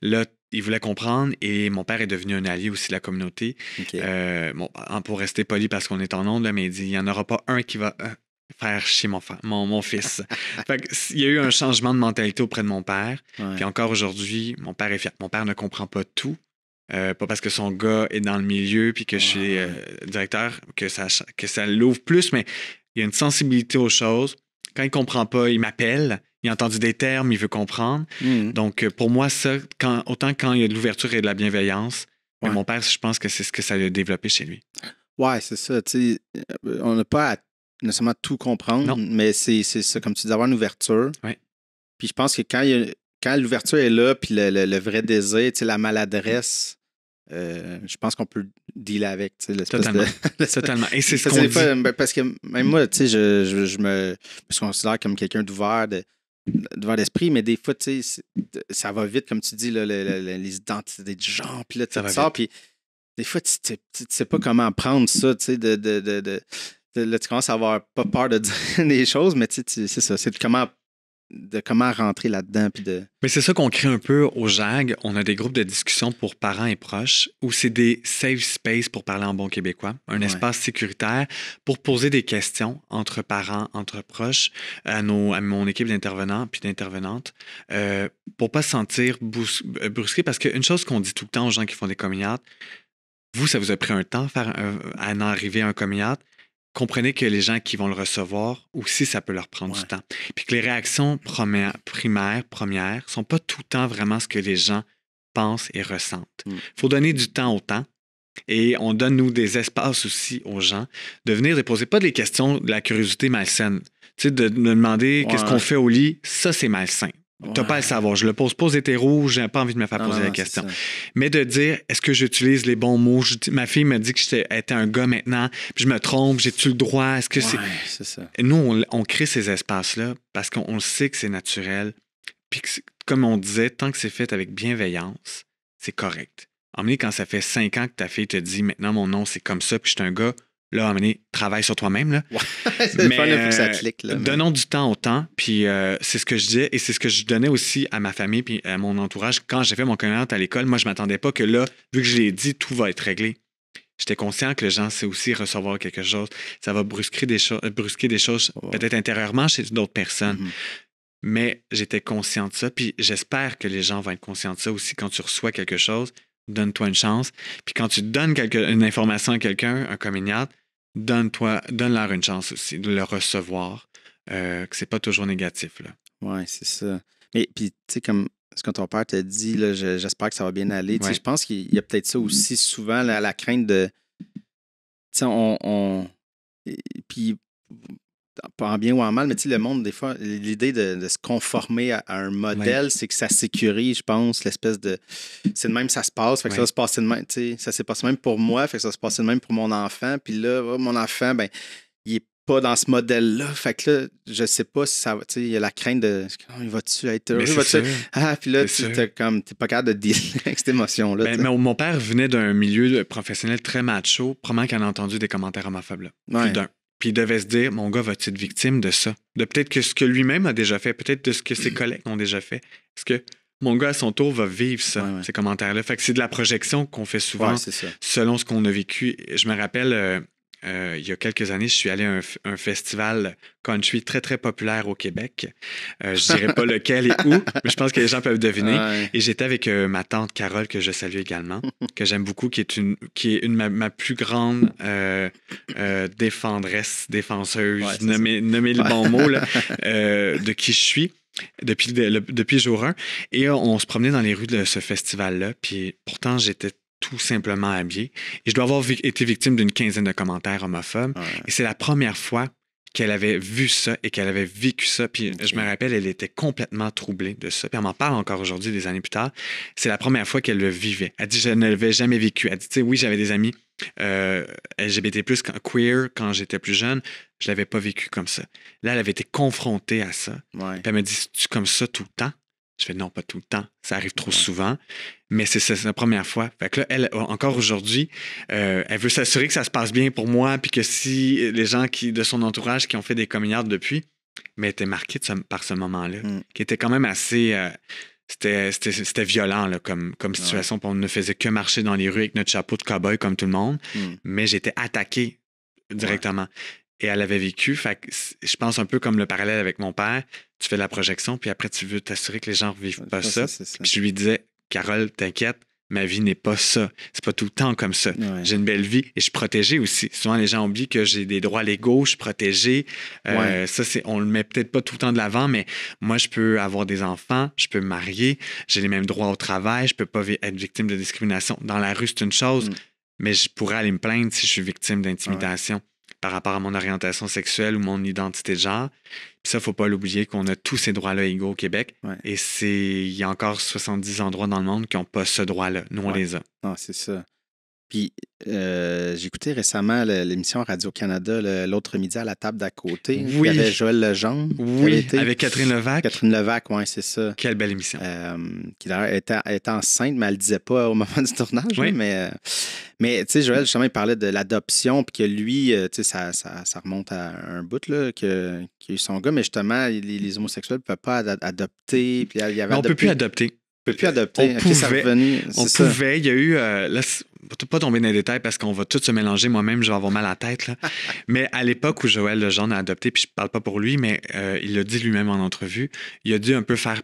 Là, il voulait comprendre et mon père est devenu un allié aussi de la communauté. Okay. Pour rester poli parce qu'on est en onde, là, mais il dit, il n'y en aura pas un qui va faire chier mon fils. Fait que, il y a eu un changement de mentalité auprès de mon père. Puis encore aujourd'hui, mon père est fier. Mon père ne comprend pas tout. Pas parce que son gars est dans le milieu puis que je suis directeur que ça l'ouvre plus, mais il y a une sensibilité aux choses. Quand il ne comprend pas, il m'appelle. Il a entendu des termes, il veut comprendre. Donc, pour moi, ça, autant quand il y a de l'ouverture et de la bienveillance, mais mon père, je pense que c'est ce que ça a développé chez lui. Ouais, c'est ça. On n'a pas à nécessairement tout comprendre, mais c'est ça, comme tu dis, d'avoir une ouverture. Ouais. Puis je pense que quand l'ouverture est là, puis le vrai désir, la maladresse, je pense qu'on peut dealer avec. Totalement. Totalement. Et c'est ce qu'on dit. Parce que même moi, je me considère comme quelqu'un d'ouvert d'esprit, mais des fois, ça va vite, comme tu dis, là, les identités de genre, puis là, tu sors, puis des fois, tu sais pas comment prendre ça, là, tu commences à avoir pas peur de dire des choses, mais c'est ça, c'est de comment rentrer là-dedans. Mais c'est ça qu'on crée un peu au JAG. On a des groupes de discussion pour parents et proches où c'est des safe space pour parler en bon québécois, un espace sécuritaire pour poser des questions entre parents, entre proches, à mon équipe d'intervenants puis d'intervenantes pour pas se sentir brusqué parce qu'une chose qu'on dit tout le temps aux gens qui font des coming out, vous, ça vous a pris un temps à en arriver à un coming out. Comprenez que les gens qui vont le recevoir aussi, ça peut leur prendre du temps. Puis que les réactions premières sont pas tout le temps vraiment ce que les gens pensent et ressentent. Il faut donner du temps au temps. Et on donne, nous, des espaces aussi aux gens de venir déposer, pas des questions de la curiosité malsaine. Tu sais, de me demander qu'est-ce qu'on fait au lit, ça, c'est malsain. Tu n'as pas à le savoir. Je le pose pas aux hétéros, j'ai pas envie de me faire poser la question. Mais de dire, est-ce que j'utilise les bons mots? Ma fille me dit que j'étais un gars maintenant, puis je me trompe, j'ai-tu le droit? Est-ce que c'est ça. Et nous, on crée ces espaces-là parce qu'on sait que c'est naturel. Puis comme on disait, tant que c'est fait avec bienveillance, c'est correct. Emmener, quand ça fait 5 ans que ta fille te dit, maintenant, mon nom, c'est comme ça, puis je suis un gars, là, emmener, travaille sur toi-même. Là. C'est mais, fun, faut que ça clique. Là, donnons du temps au temps, puis c'est ce que je disais, et c'est ce que je donnais aussi à ma famille puis à mon entourage. Quand j'ai fait mon coming out à l'école, moi, je ne m'attendais pas que là, vu que je l'ai dit, tout va être réglé. J'étais conscient que les gens, c'est aussi recevoir quelque chose. Ça va brusquer des choses peut-être intérieurement chez d'autres personnes. Mais j'étais conscient de ça, puis j'espère que les gens vont être conscients de ça aussi quand tu reçois quelque chose. Donne-toi une chance. Puis quand tu donnes une information à quelqu'un, un coming out, donne-leur une chance aussi de le recevoir, que c'est pas toujours négatif. Oui, c'est ça. Mais puis, tu sais, comme ce que ton père t'a dit, là, j'espère que ça va bien aller. Je pense qu'il y a peut-être ça aussi souvent, la crainte de... Tu sais, puis, pas en bien ou en mal, mais tu sais, le monde, des fois, l'idée de se conformer à un modèle, c'est que ça sécurise, je pense, l'espèce de... C'est de même ça se passe, fait que ça va se passer de même, tu sais, ça s'est passé même pour moi, fait que ça va se passer de même pour mon enfant, puis là, mon enfant, ben, il est pas dans ce modèle-là, fait que là, je sais pas si ça va, tu sais, il y a la crainte de... il va-tu être heureux? Puis là, t'es pas capable de dealer avec cette émotion-là. Ben, mais mon père venait d'un milieu professionnel très macho, probablement qu'il en a entendu des commentaires homophobes, là. Plus d'un. Puis il devait se dire, mon gars va-tu être victime de ça? De peut-être que ce que lui-même a déjà fait, peut-être de ce que ses collègues ont déjà fait. Est-ce que mon gars, à son tour, va vivre ça, ces commentaires-là? Fait que c'est de la projection qu'on fait souvent selon ce qu'on a vécu. Je me rappelle, il y a quelques années, je suis allé à un festival country très, très populaire au Québec. Je dirais pas lequel et où, mais je pense que les gens peuvent deviner. Et j'étais avec ma tante Carole, que je salue également, que j'aime beaucoup, qui est ma plus grande défenseuse, nommez le bon mot, là, de qui je suis. Depuis jour 1. Et on se promenait dans les rues de ce festival-là. Puis pourtant, j'étais tout simplement habillé. Et je dois avoir été victime d'une quinzaine de commentaires homophobes. Et c'est la première fois qu'elle avait vu ça et qu'elle avait vécu ça. Puis je me rappelle, elle était complètement troublée de ça. Puis elle m'en parle encore aujourd'hui, des années plus tard. C'est la première fois qu'elle le vivait. Elle dit, je ne l'avais jamais vécu. Elle dit, tu sais, oui, j'avais des amis LGBT+, queer, quand j'étais plus jeune. Je l'avais pas vécu comme ça. Là, elle avait été confrontée à ça. Puis elle me dit, c'est-tu comme ça tout le temps? Je fais non, pas tout le temps. Ça arrive trop souvent. Mais c'est la première fois. Fait que là, elle, encore aujourd'hui, elle veut s'assurer que ça se passe bien pour moi, puis que si les gens de son entourage qui ont fait des coming out depuis, mais elle était marquée par ce moment-là, qui était quand même assez... C'était violent là, comme situation. On ne faisait que marcher dans les rues avec notre chapeau de cow-boy comme tout le monde, mais j'étais attaqué directement. Et elle avait vécu, fait que je pense un peu comme le parallèle avec mon père. Tu fais de la projection, puis après, tu veux t'assurer que les gens ne vivent pas ça. Puis je lui disais, Carole, t'inquiète, ma vie n'est pas ça. C'est pas tout le temps comme ça. J'ai une belle vie et je suis protégé aussi. Souvent, les gens oublient que j'ai des droits légaux, je suis protégé. Ça, on le met peut-être pas tout le temps de l'avant, mais moi, je peux avoir des enfants, je peux me marier, j'ai les mêmes droits au travail, je peux pas être victime de discrimination. Dans la rue, c'est une chose, mais je pourrais aller me plaindre si je suis victime d'intimidation. Par rapport à mon orientation sexuelle ou mon identité de genre. Puis ça, il ne faut pas l'oublier qu'on a tous ces droits-là égaux au Québec. Et il y a encore 70 endroits dans le monde qui n'ont pas ce droit-là. Nous, on les a. Non, c'est ça. Puis, j'ai écouté récemment l'émission Radio-Canada, l'autre midi à la table d'à côté. Oui. Il y avait Joël Legendre. Oui, avec Catherine Levac. Catherine Levac, oui, c'est ça. Quelle belle émission. Qui d'ailleurs était enceinte, mais elle ne le disait pas au moment du tournage. Oui. Là, mais tu sais, Joël, justement, il parlait de l'adoption, puis que lui, tu sais, ça remonte à un bout, là, qu'il a eu son gars, mais justement, les homosexuels ne peuvent pas adopter. Puis il y avait on ne peut plus adopter. peut plus adopter. On pouvait. Il y a eu... là, pas tomber dans les détails parce qu'on va tout se mélanger. Moi-même, je vais avoir mal à la tête. Là. Mais à l'époque où Joël Lejeune a adopté, puis je parle pas pour lui, mais il l'a dit lui-même en entrevue, il a dû un peu faire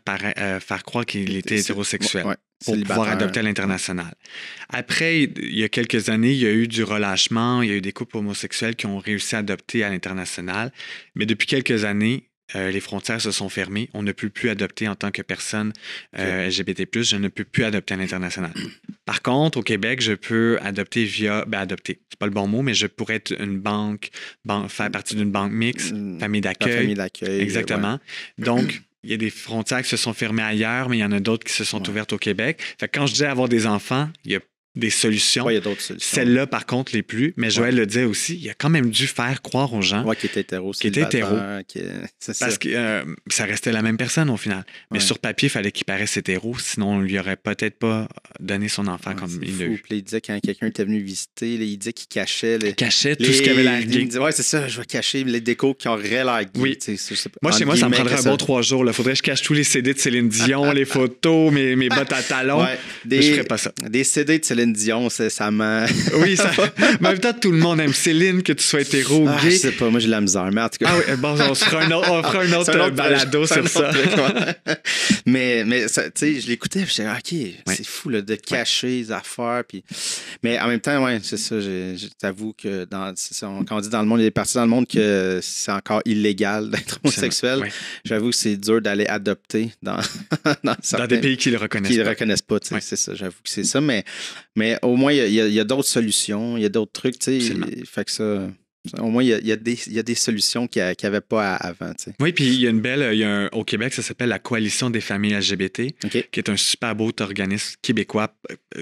croire qu'il était hétérosexuel. Ouais. Pour pouvoir adopter à l'international. Après, il y a quelques années, il y a eu du relâchement, il y a eu des couples homosexuels qui ont réussi à adopter à l'international. Mais depuis quelques années, les frontières se sont fermées. On ne peut plus adopter en tant que personne LGBT+. Je ne peux plus adopter à l'international. Par contre, au Québec, je peux adopter adopter, c'est pas le bon mot, mais je pourrais être une banque faire partie d'une banque mixte, famille d'accueil. Exactement. Ouais. Donc, il y a des frontières qui se sont fermées ailleurs, mais il y en a d'autres qui se sont ouvertes au Québec. Fait que quand je dis avoir des enfants, il y a des solutions. Il y a d'autres solutions. Celle-là, par contre, les plus. Mais Joël le disait aussi, il a quand même dû faire croire aux gens qu'il était hétéro. Parce que ça restait la même personne au final. Mais sur papier, il fallait qu'il paraisse hétéro, sinon on lui aurait peut-être pas donné son enfant comme il l'a eu. Puis il disait quand quelqu'un était venu visiter, il disait qu'il cachait... tout ce qui avait l'air gay. Il disait, c'est ça, je vais cacher les décos qui auraient l'air gay. Oui. Moi, chez moi, ça me prendrait un bon 3 jours. Il faudrait que je cache tous les CD de Céline Dion, les photos, mes bottes à talons. Je ferais pas ça. Des CD de Céline Dion, ça m'a... Oui, ça... Mais en même temps, tout le monde aime Céline, que tu sois hétéro ou gay. Je sais pas, moi j'ai de la misère, mais en tout cas... Ah oui, bon, on fera un autre balado sur ça. mais tu sais, je l'écoutais, je disais, OK, c'est fou là, de cacher les affaires. Puis... Mais en même temps, c'est ça, je t'avoue que quand on dit dans le monde, il y a des parties dans le monde que c'est encore illégal d'être homosexuel. J'avoue que c'est dur d'aller adopter dans des pays qui le reconnaissent pas. Reconnaissent pas, c'est ça, j'avoue que c'est ça, mais au moins, il y a d'autres solutions, il y a d'autres trucs, tu sais. Fait que ça... Au moins, il y a des solutions qu'il n'y avait pas avant. T'sais. Oui, puis il y a au Québec, ça s'appelle la Coalition des familles LGBT, qui est un super beau organisme québécois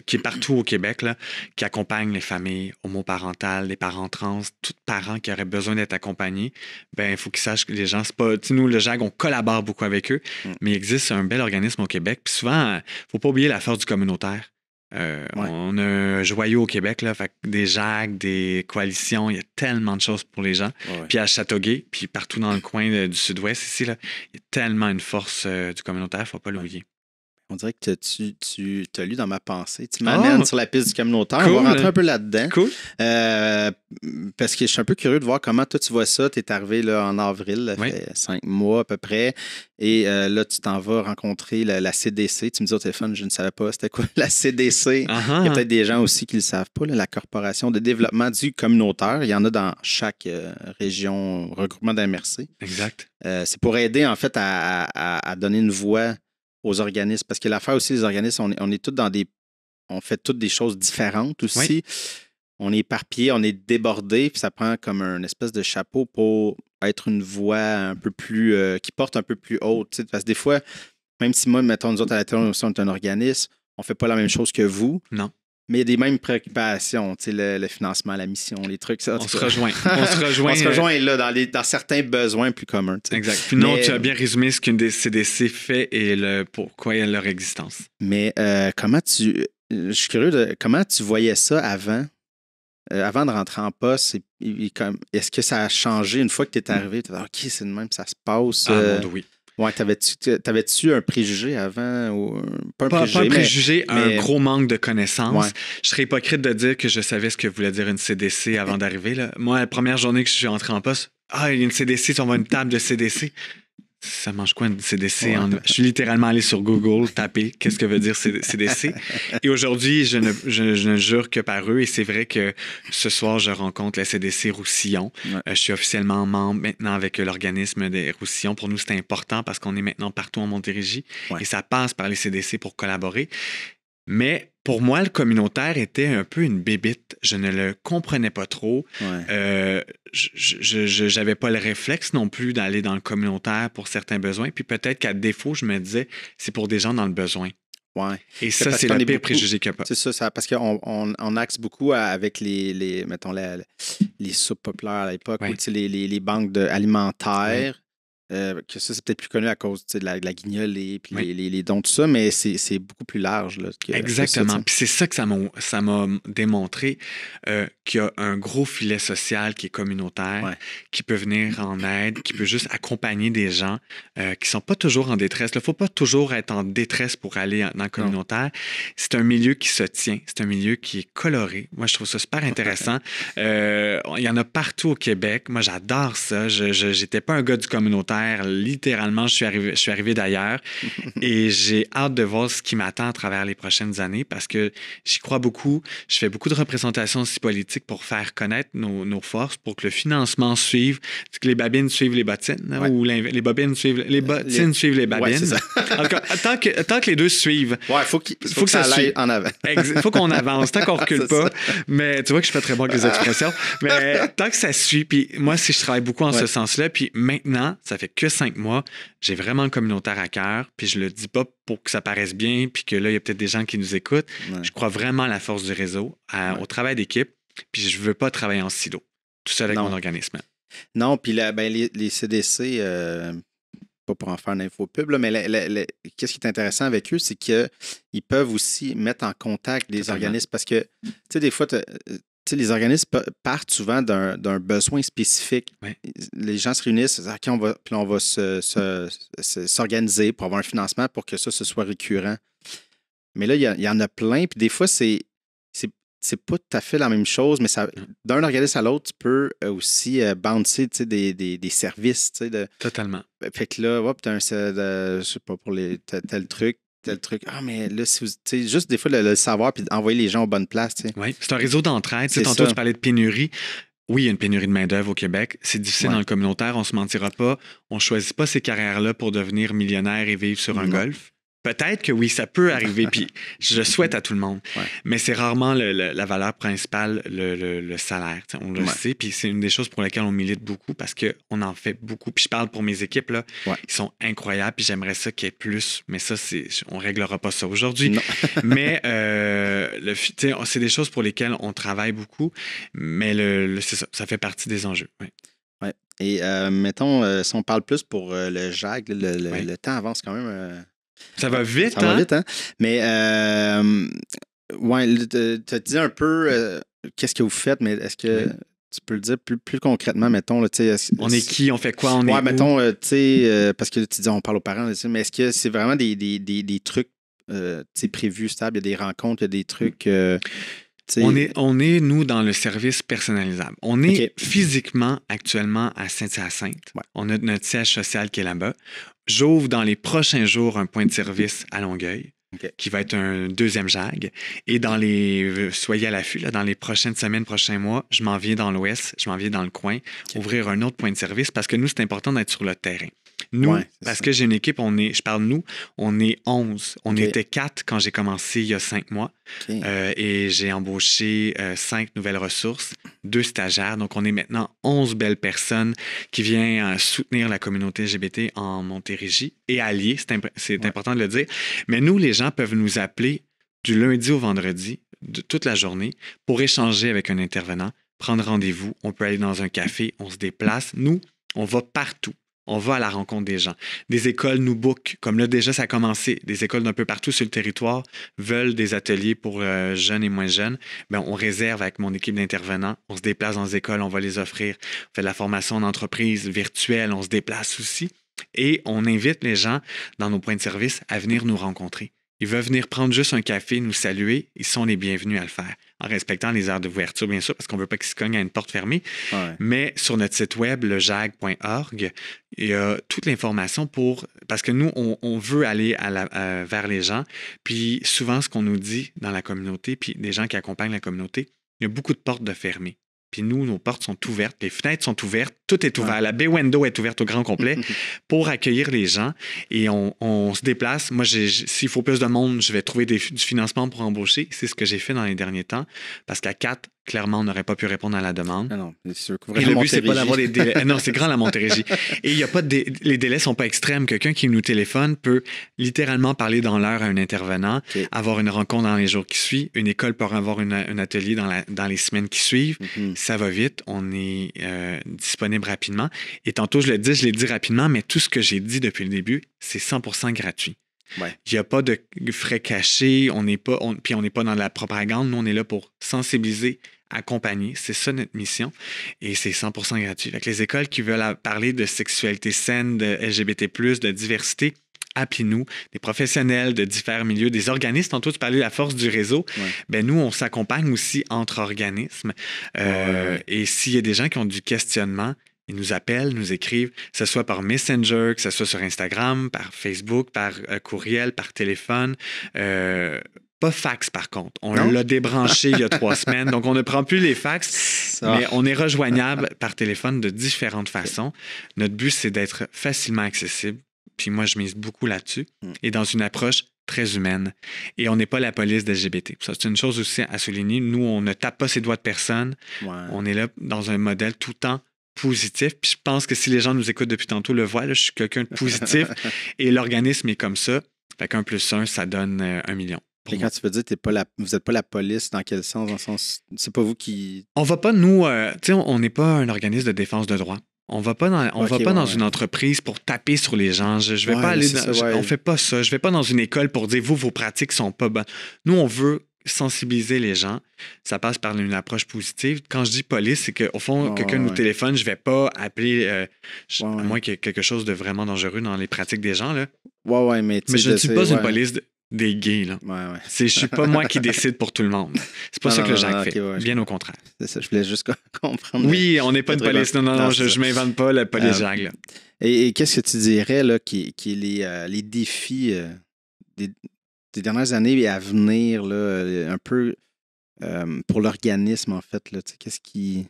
qui est partout au Québec, là, qui accompagne les familles homoparentales, les parents trans, tous parents qui auraient besoin d'être accompagnés. Ben, il faut qu'ils sachent que les gens, c'est pas... Nous, le JAG, on collabore beaucoup avec eux, mais il existe un bel organisme au Québec. Puis souvent, il ne faut pas oublier la force du communautaire. On a un joyau au Québec, là, fait des JAG, des coalitions, il y a tellement de choses pour les gens. Puis à Châteauguay, puis partout dans le coin du sud-ouest ici, là, il y a tellement une force du communautaire, il ne faut pas l'oublier. On dirait que tu as lu dans ma pensée. Tu m'amènes sur la piste du communautaire. Cool. On va rentrer un peu là-dedans. Cool. Parce que je suis un peu curieux de voir comment toi tu vois ça. Tu es arrivé là, en avril, ça fait 5 mois à peu près. Et là, tu t'en vas rencontrer la CDC. Tu me dis au téléphone, je ne savais pas c'était quoi la CDC. Il y a peut-être des gens aussi qui ne le savent pas. Là, la Corporation de développement du communautaire. Il y en a dans chaque région, regroupement d'MRC. Exact. C'est pour aider en fait à donner une voix aux organismes. Parce que l'affaire aussi, les organismes, on est tous on fait toutes des choses différentes aussi. Oui. On est éparpillés, on est débordés, puis ça prend comme un espèce de chapeau pour être une voix un peu plus... qui porte un peu plus haute. Parce que des fois, même si moi, mettons, nous autres à la télé, on est un organisme, on ne fait pas la même chose que vous. Non. Mais il y a des mêmes préoccupations, le financement, la mission, les trucs. Ça, on se rejoint. On se rejoint là, dans certains besoins plus communs. T'sais. Exact. Puis non, tu as bien résumé ce qu'une des CDC fait et pourquoi il y a leur existence. Mais je suis curieux comment tu voyais ça avant de rentrer en poste. Est-ce que ça a changé une fois que tu es arrivé? Tu as dit, OK, c'est de même, ça se passe. Oui. Ouais, t'avais-tu un préjugé avant? Ou pas un préjugé, un gros manque de connaissances. Ouais. Je serais hypocrite de dire que je savais ce que voulait dire une CDC avant d'arriver. Là. Moi, la première journée que je suis entré en poste, il y a une CDC, on va à une table de CDC. Ça mange quoi une CDC? Ouais. Je suis littéralement allé sur Google, taper qu'est-ce que veut dire CDC. Et aujourd'hui, je ne jure que par eux. Et c'est vrai que ce soir, je rencontre la CDC Roussillon. Ouais. Je suis officiellement membre maintenant avec l'organisme des Roussillon. Pour nous, c'est important parce qu'on est maintenant partout en Montérégie. Ouais. Et ça passe par les CDC pour collaborer. Mais pour moi, le communautaire était un peu une bébite. Je ne le comprenais pas trop. Ouais. Je n'avais pas le réflexe non plus d'aller dans le communautaire pour certains besoins. Puis peut-être qu'à défaut, je me disais, c'est pour des gens dans le besoin. Ouais. Et ça, c'est le pire préjugé qu'il n'y a pas. C'est ça, parce qu'on axe beaucoup avec mettons, les soupes populaires à l'époque, ouais. Ou les banques alimentaires. Ouais. que ça, c'est peut-être plus connu à cause de la guignole et puis Oui. les dons, tout ça, mais c'est beaucoup plus large. Là, Exactement. Puis c'est ça que ça m'a démontré qu'il y a un gros filet social qui est communautaire, Ouais. qui peut venir en aide, qui peut juste accompagner des gens qui sont pas toujours en détresse. Il ne faut pas toujours être en détresse pour aller dans le communautaire. C'est un milieu qui se tient. C'est un milieu qui est coloré. Moi, je trouve ça super intéressant. Il y en a partout au Québec. Moi, j'adore ça. Je n'étais pas un gars du communautaire. Littéralement, je suis arrivé d'ailleurs. Et j'ai hâte de voir ce qui m'attend à travers les prochaines années parce que j'y crois beaucoup. Je fais beaucoup de représentations aussi politiques pour faire connaître nos forces, pour que le financement suive, que les babines suivent les bottines, Ouais. ou les bottines suivent les suivent les babines. Ouais, c'est ça. En tout cas, tant que les deux suivent. Ouais, faut que ça aille en avant. Il faut qu'on avance, tant qu'on recule C'est pas. ça. Mais tu vois que je suis pas très bon avec les expressions. Mais tant que ça suit, puis moi, si je travaille beaucoup en ce sens-là, puis maintenant, ça fait que 5 mois, j'ai vraiment le communautaire à cœur, puis je le dis pas pour que ça paraisse bien, puis que là, il y a peut-être des gens qui nous écoutent. Ouais. Je crois vraiment à la force du réseau, au travail d'équipe, puis je veux pas travailler en silo, tout seul avec mon organisme. Non, puis les CDC, pas pour en faire une infopub, là, mais qu'est-ce qui est intéressant avec eux, c'est qu'ils peuvent aussi mettre en contact des organismes parce que, tu sais, des fois, les organismes partent souvent d'un besoin spécifique. Ouais. Les gens se réunissent, OK, on va s'organiser pour avoir un financement pour que ça, ce soit récurrent. Mais là, il y en a plein, puis des fois, c'est pas tout à fait la même chose, mais d'un organisme à l'autre, tu peux aussi bouncer des services. Totalement. Fait que là, hop, t'as je sais pas, pour tel truc. Ah, mais là, si vous, juste des fois le savoir puis envoyer les gens aux bonnes places. Oui, c'est un réseau d'entraide. C'est tantôt, ça. tu parlais de pénurie. Oui, il y a une pénurie de main-d'œuvre au Québec. C'est difficile dans le communautaire, on ne se mentira pas. On ne choisit pas ces carrières-là pour devenir millionnaire et vivre sur un golf. Peut-être que oui, ça peut arriver, puis je le souhaite à tout le monde. Ouais. Mais c'est rarement la valeur principale, le salaire. On le sait, puis c'est une des choses pour lesquelles on milite beaucoup parce qu'on en fait beaucoup. Puis je parle pour mes équipes, là, ils sont incroyables, puis j'aimerais ça qu'il y ait plus, mais ça, on ne réglera pas ça aujourd'hui. Mais c'est des choses pour lesquelles on travaille beaucoup, mais c'est ça fait partie des enjeux. Ouais. Ouais. Et mettons, si on parle plus pour le JAG, le temps avance quand même. Ça va vite, Ça va vite, hein? Mais, tu as dit un peu qu'est-ce que vous faites, mais est-ce que tu peux le dire plus concrètement, mettons? Là, on est qui? On fait quoi? On est où? Mettons, parce que tu dis on parle aux parents, mais est-ce que c'est vraiment des trucs prévus, stables? Il y a des rencontres, il y a des trucs... on est, nous, dans le service personnalisable. On est physiquement, actuellement, à Saint-Hyacinthe. Ouais. On a notre siège social qui est là-bas. J'ouvre dans les prochains jours un point de service à Longueuil, qui va être un deuxième JAG. Et soyez à l'affût, dans les prochaines semaines, prochains mois, je m'en viens dans l'Ouest, je m'en viens dans le coin, ouvrir un autre point de service parce que nous, c'est important d'être sur le terrain. Nous, parce que j'ai une équipe, je parle de nous, on est 11. On était 4 quand j'ai commencé il y a 5 mois. Et j'ai embauché 5 nouvelles ressources, 2 stagiaires. Donc, on est maintenant 11 belles personnes qui viennent soutenir la communauté LGBT en Montérégie et alliés, c'est important de le dire. Mais nous, les gens peuvent nous appeler du lundi au vendredi, toute la journée, pour échanger avec un intervenant, prendre rendez-vous. On peut aller dans un café, on se déplace. Nous, on va partout. On va à la rencontre des gens. Des écoles nous bookent, comme là déjà ça a commencé, des écoles d'un peu partout sur le territoire veulent des ateliers pour jeunes et moins jeunes. Bien, on réserve avec mon équipe d'intervenants, on se déplace dans les écoles, on va les offrir. On fait de la formation en entreprise virtuelle, on se déplace aussi. Et on invite les gens dans nos points de service à venir nous rencontrer. Ils veulent venir prendre juste un café, nous saluer. Ils sont les bienvenus à le faire, en respectant les heures d'ouverture, bien sûr, parce qu'on ne veut pas qu'ils se cognent à une porte fermée. Ouais. Mais sur notre site web, lejag.org, il y a toute l'information parce que nous, on veut aller vers les gens. Puis souvent, ce qu'on nous dit dans la communauté, puis les gens qui accompagnent la communauté, il y a beaucoup de portes de fermées. Puis nous, nos portes sont ouvertes, les fenêtres sont ouvertes, tout est ouvert. Ouais. La bay window est ouverte au grand complet pour accueillir les gens et on se déplace. Moi, s'il faut plus de monde, je vais trouver du financement pour embaucher. C'est ce que j'ai fait dans les derniers temps parce qu'à 4, clairement, on n'aurait pas pu répondre à la demande. Ah non, c'est sûr et le but, c'est pas d'avoir des délais. Non, c'est grand la Montérégie. Et il y a pas les délais sont pas extrêmes. Quelqu'un qui nous téléphone peut littéralement parler dans l'heure à un intervenant, avoir une rencontre dans les jours qui suivent. Une école peut avoir un atelier dans les semaines qui suivent. Ça va vite. On est disponible disponible rapidement. Et tantôt, je l'ai dit rapidement, mais tout ce que j'ai dit depuis le début, c'est 100% gratuit. Ouais. Il n'y a pas de frais cachés, puis on n'est pas dans la propagande. Nous, on est là pour sensibiliser, accompagner. C'est ça notre mission. Et c'est 100% gratuit. Fait que les écoles qui veulent parler de sexualité saine, de LGBT+, de diversité, appelez-nous, des professionnels de différents milieux, des organismes. Tantôt, tu parlais de la force du réseau. Ouais. Ben, nous, on s'accompagne aussi entre organismes. Et s'il y a des gens qui ont du questionnement, ils nous appellent, nous écrivent, que ce soit par Messenger, que ce soit sur Instagram, par Facebook, par courriel, par téléphone. Pas fax, par contre. On l'a débranché il y a 3 semaines, donc on ne prend plus les fax, mais on est rejoignable par téléphone de différentes façons. Notre but, c'est d'être facilement accessible. Puis moi, je mise beaucoup là-dessus. Et dans une approche très humaine. Et on n'est pas la police d'LGBT. Ça, c'est une chose aussi à souligner. Nous, on ne tape pas ses doigts de personne. Ouais. On est là dans un modèle tout le temps positif. Puis je pense que si les gens nous écoutent depuis tantôt le voient, là, je suis quelqu'un de positif. Et l'organisme est comme ça. Fait qu'1 + 1, ça donne 1 million. Et quand tu veux dire vous n'êtes pas la police, dans quel sens? Dans le sens, c'est pas vous qui... On va pas, nous... tu sais, on n'est pas un organisme de défense de droit. On va pas dans une entreprise pour taper sur les gens. Je vais pas aller on fait pas ça. Je vais pas dans une école pour dire vos pratiques sont pas bonnes. Nous, on veut sensibiliser les gens. Ça passe par une approche positive. Quand je dis police, c'est qu'au fond, quelqu'un nous téléphone, je vais pas appeler à moins qu'il y ait quelque chose de vraiment dangereux dans les pratiques des gens. Là. Mais je ne suis pas une police des gays. Là. Je suis pas moi qui décide pour tout le monde. C'est pas ça que le JAG fait. Bien au contraire. C'est ça, je voulais juste comprendre. Oui, on n'est pas une police. Non, je m'invente pas la police JAG. Là. Et qu'est-ce que tu dirais là, qui est les défis des dernières années et à venir, là, un peu pour l'organisme, en fait? Là, qu'est-ce qui...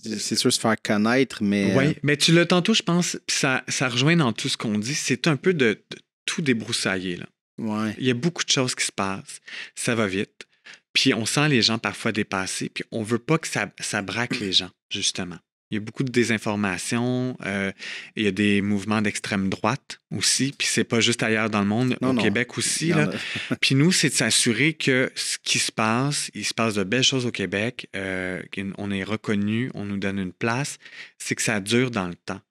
C'est sûr se faire connaître, mais... Oui, mais tu l'as tantôt, je pense, puis ça rejoint dans tout ce qu'on dit. C'est un peu de tout débroussailler, là. Ouais. Il y a beaucoup de choses qui se passent. Ça va vite. Puis on sent les gens parfois dépassés. Puis on veut pas que ça braque les gens, justement. Il y a beaucoup de désinformation. Il y a des mouvements d'extrême droite aussi. Puis c'est pas juste ailleurs dans le monde, au Québec aussi. Là. Puis nous, c'est de s'assurer que ce qui se passe, il se passe de belles choses au Québec. On est reconnu, on nous donne une place. C'est que ça dure dans le temps.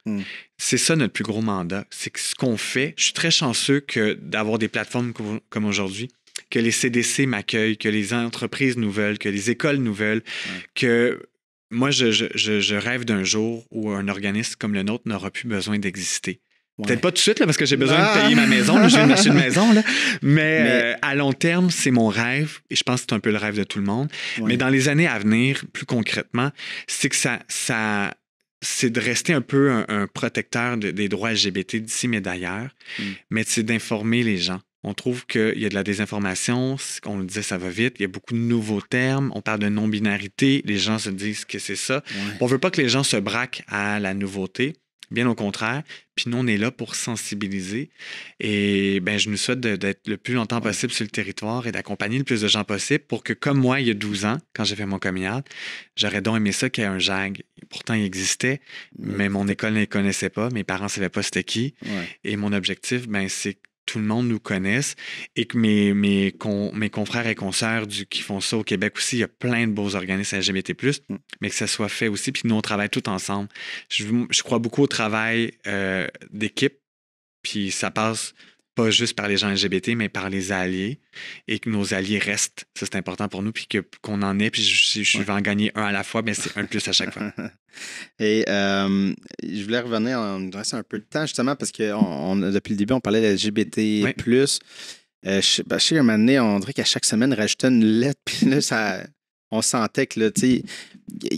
C'est ça notre plus gros mandat. C'est que ce qu'on fait, je suis très chanceux d'avoir des plateformes comme aujourd'hui, que les CDC m'accueillent, que les entreprises nous veulent, que les écoles nous veulent, que... Moi, je rêve d'un jour où un organisme comme le nôtre n'aura plus besoin d'exister. Peut-être pas tout de suite, là, parce que j'ai besoin de payer ma maison. Là, j'ai une machine de maison. Là. Mais à long terme, c'est mon rêve. Et je pense que c'est un peu le rêve de tout le monde. Mais dans les années à venir, plus concrètement, c'est que c'est de rester un peu un protecteur des droits LGBT d'ici, mais d'ailleurs. Mais c'est d'informer les gens. On trouve qu'il y a de la désinformation, on le disait, ça va vite, il y a beaucoup de nouveaux termes, on parle de non-binarité, les gens se disent que c'est ça. On ne veut pas que les gens se braquent à la nouveauté, bien au contraire. Puis nous, on est là pour sensibiliser. Et je nous souhaite d'être le plus longtemps possible sur le territoire et d'accompagner le plus de gens possible pour que, comme moi, il y a 12 ans, quand j'ai fait mon coming out, j'aurais donc aimé ça qu'il y ait un JAG. Pourtant, il existait, mais mon école ne les connaissait pas, mes parents ne savaient pas c'était qui. Et mon objectif, c'est que tout le monde nous connaisse et que mes confrères et consoeurs qui font ça au Québec aussi, il y a plein de beaux organismes LGBT+, mais que ça soit fait aussi, puis nous, on travaille tout ensemble. Je crois beaucoup au travail d'équipe, puis ça passe pas juste par les gens LGBT, mais par les alliés, et que nos alliés restent. Ça, c'est important pour nous, puis qu'on en ait, puis je vais en gagner un à la fois, mais c'est un plus à chaque fois. Et je voulais revenir, il nous reste un peu de temps, justement, parce que depuis le début, on parlait de LGBT+. Je sais qu'à un moment donné, on dirait qu'à chaque semaine, on rajoutait une lettre, puis là, on sentait que, là, qu'il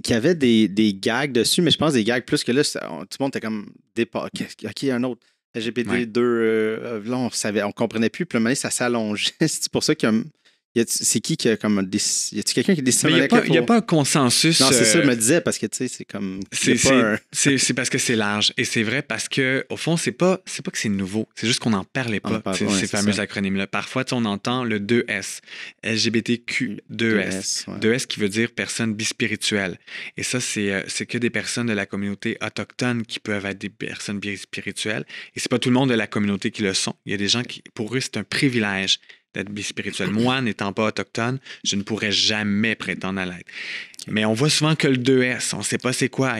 y avait des gags dessus, mais je pense des gags plus que là, tout le monde était comme OK, un autre. LGBT2, là, on comprenait plus, puis à un moment donné, ça s'allongeait. C'est pour ça qu'il y a... C'est qui a comme y a-t-il quelqu'un qui décide? Il n'y a pas un consensus. Non, c'est ça, je me disais, parce que tu sais, c'est comme. C'est parce que c'est large. Et c'est vrai parce que, au fond, c'est pas que c'est nouveau. C'est juste qu'on n'en parlait pas, ces fameux acronymes-là. Parfois, on entend le 2S, LGBTQ2S. 2S qui veut dire personne bispirituelle. Et ça, c'est que des personnes de la communauté autochtone qui peuvent être des personnes bispirituelles. Et c'est pas tout le monde de la communauté qui le sont. Il y a des gens qui, pour eux, c'est un privilège d'être bispirituel. Moi, n'étant pas autochtone, je ne pourrais jamais prétendre à l'être. Mais on voit souvent que le 2S, on ne sait pas c'est quoi.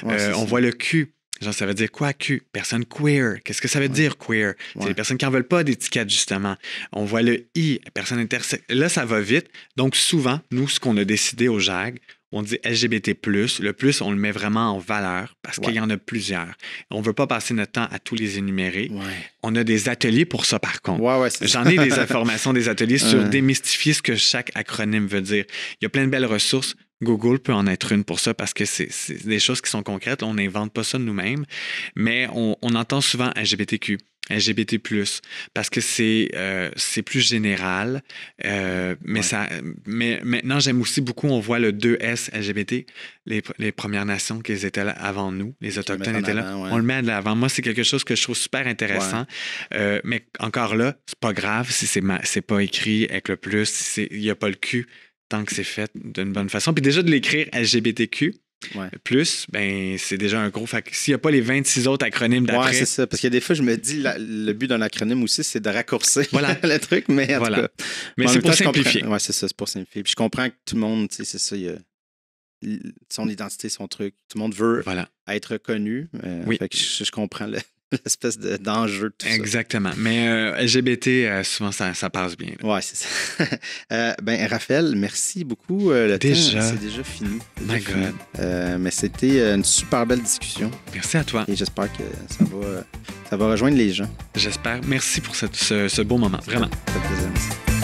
On voit le Q. Genre, ça veut dire quoi, Q? Personne queer. Qu'est-ce que ça veut dire, queer? C'est les personnes qui n'en veulent pas d'étiquette, justement. On voit le I, personne intersexe. Là, ça va vite. Donc, souvent, nous, ce qu'on a décidé au JAG, on dit LGBT+. Le plus, on le met vraiment en valeur parce qu'il y en a plusieurs. On ne veut pas passer notre temps à tous les énumérer. On a des ateliers pour ça, par contre. J'en ai des informations, des ateliers sur démystifier ce que chaque acronyme veut dire. Il y a plein de belles ressources. Google peut en être une pour ça parce que c'est des choses qui sont concrètes. On n'invente pas ça nous-mêmes, mais on entend souvent LGBTQ, LGBT+, parce que c'est plus général. Mais maintenant, j'aime aussi beaucoup, on voit le 2S LGBT, les Premières Nations qui étaient là avant nous, les Autochtones étaient là. On le met de l'avant. Moi, c'est quelque chose que je trouve super intéressant. Mais encore là, c'est pas grave si c'est pas écrit avec le plus, si il n'y a pas le Q. Tant que c'est fait d'une bonne façon. Puis déjà de l'écrire LGBTQ, plus, ben, c'est déjà un gros facteur. S'il n'y a pas les 26 autres acronymes d'après... Oui, c'est ça. Parce qu'il y a des fois, je me dis, le but d'un acronyme aussi, c'est de raccourcir le truc, mais en tout cas... Mais c'est pour simplifier. Oui, c'est ça, c'est pour simplifier. Puis je comprends que tout le monde, tu sais, c'est ça, il y a son identité, son truc. Tout le monde veut être reconnu. Fait que je comprends l'espèce d'enjeu de tout ça. Exactement. Mais LGBT, souvent, ça passe bien. Oui, c'est ça. Raphaël, merci beaucoup. Le temps, c'est déjà fini. Mais c'était une super belle discussion. Merci à toi. Et j'espère que ça va rejoindre les gens. J'espère. Merci pour ce beau moment. Vraiment. Ça fait plaisir. Merci.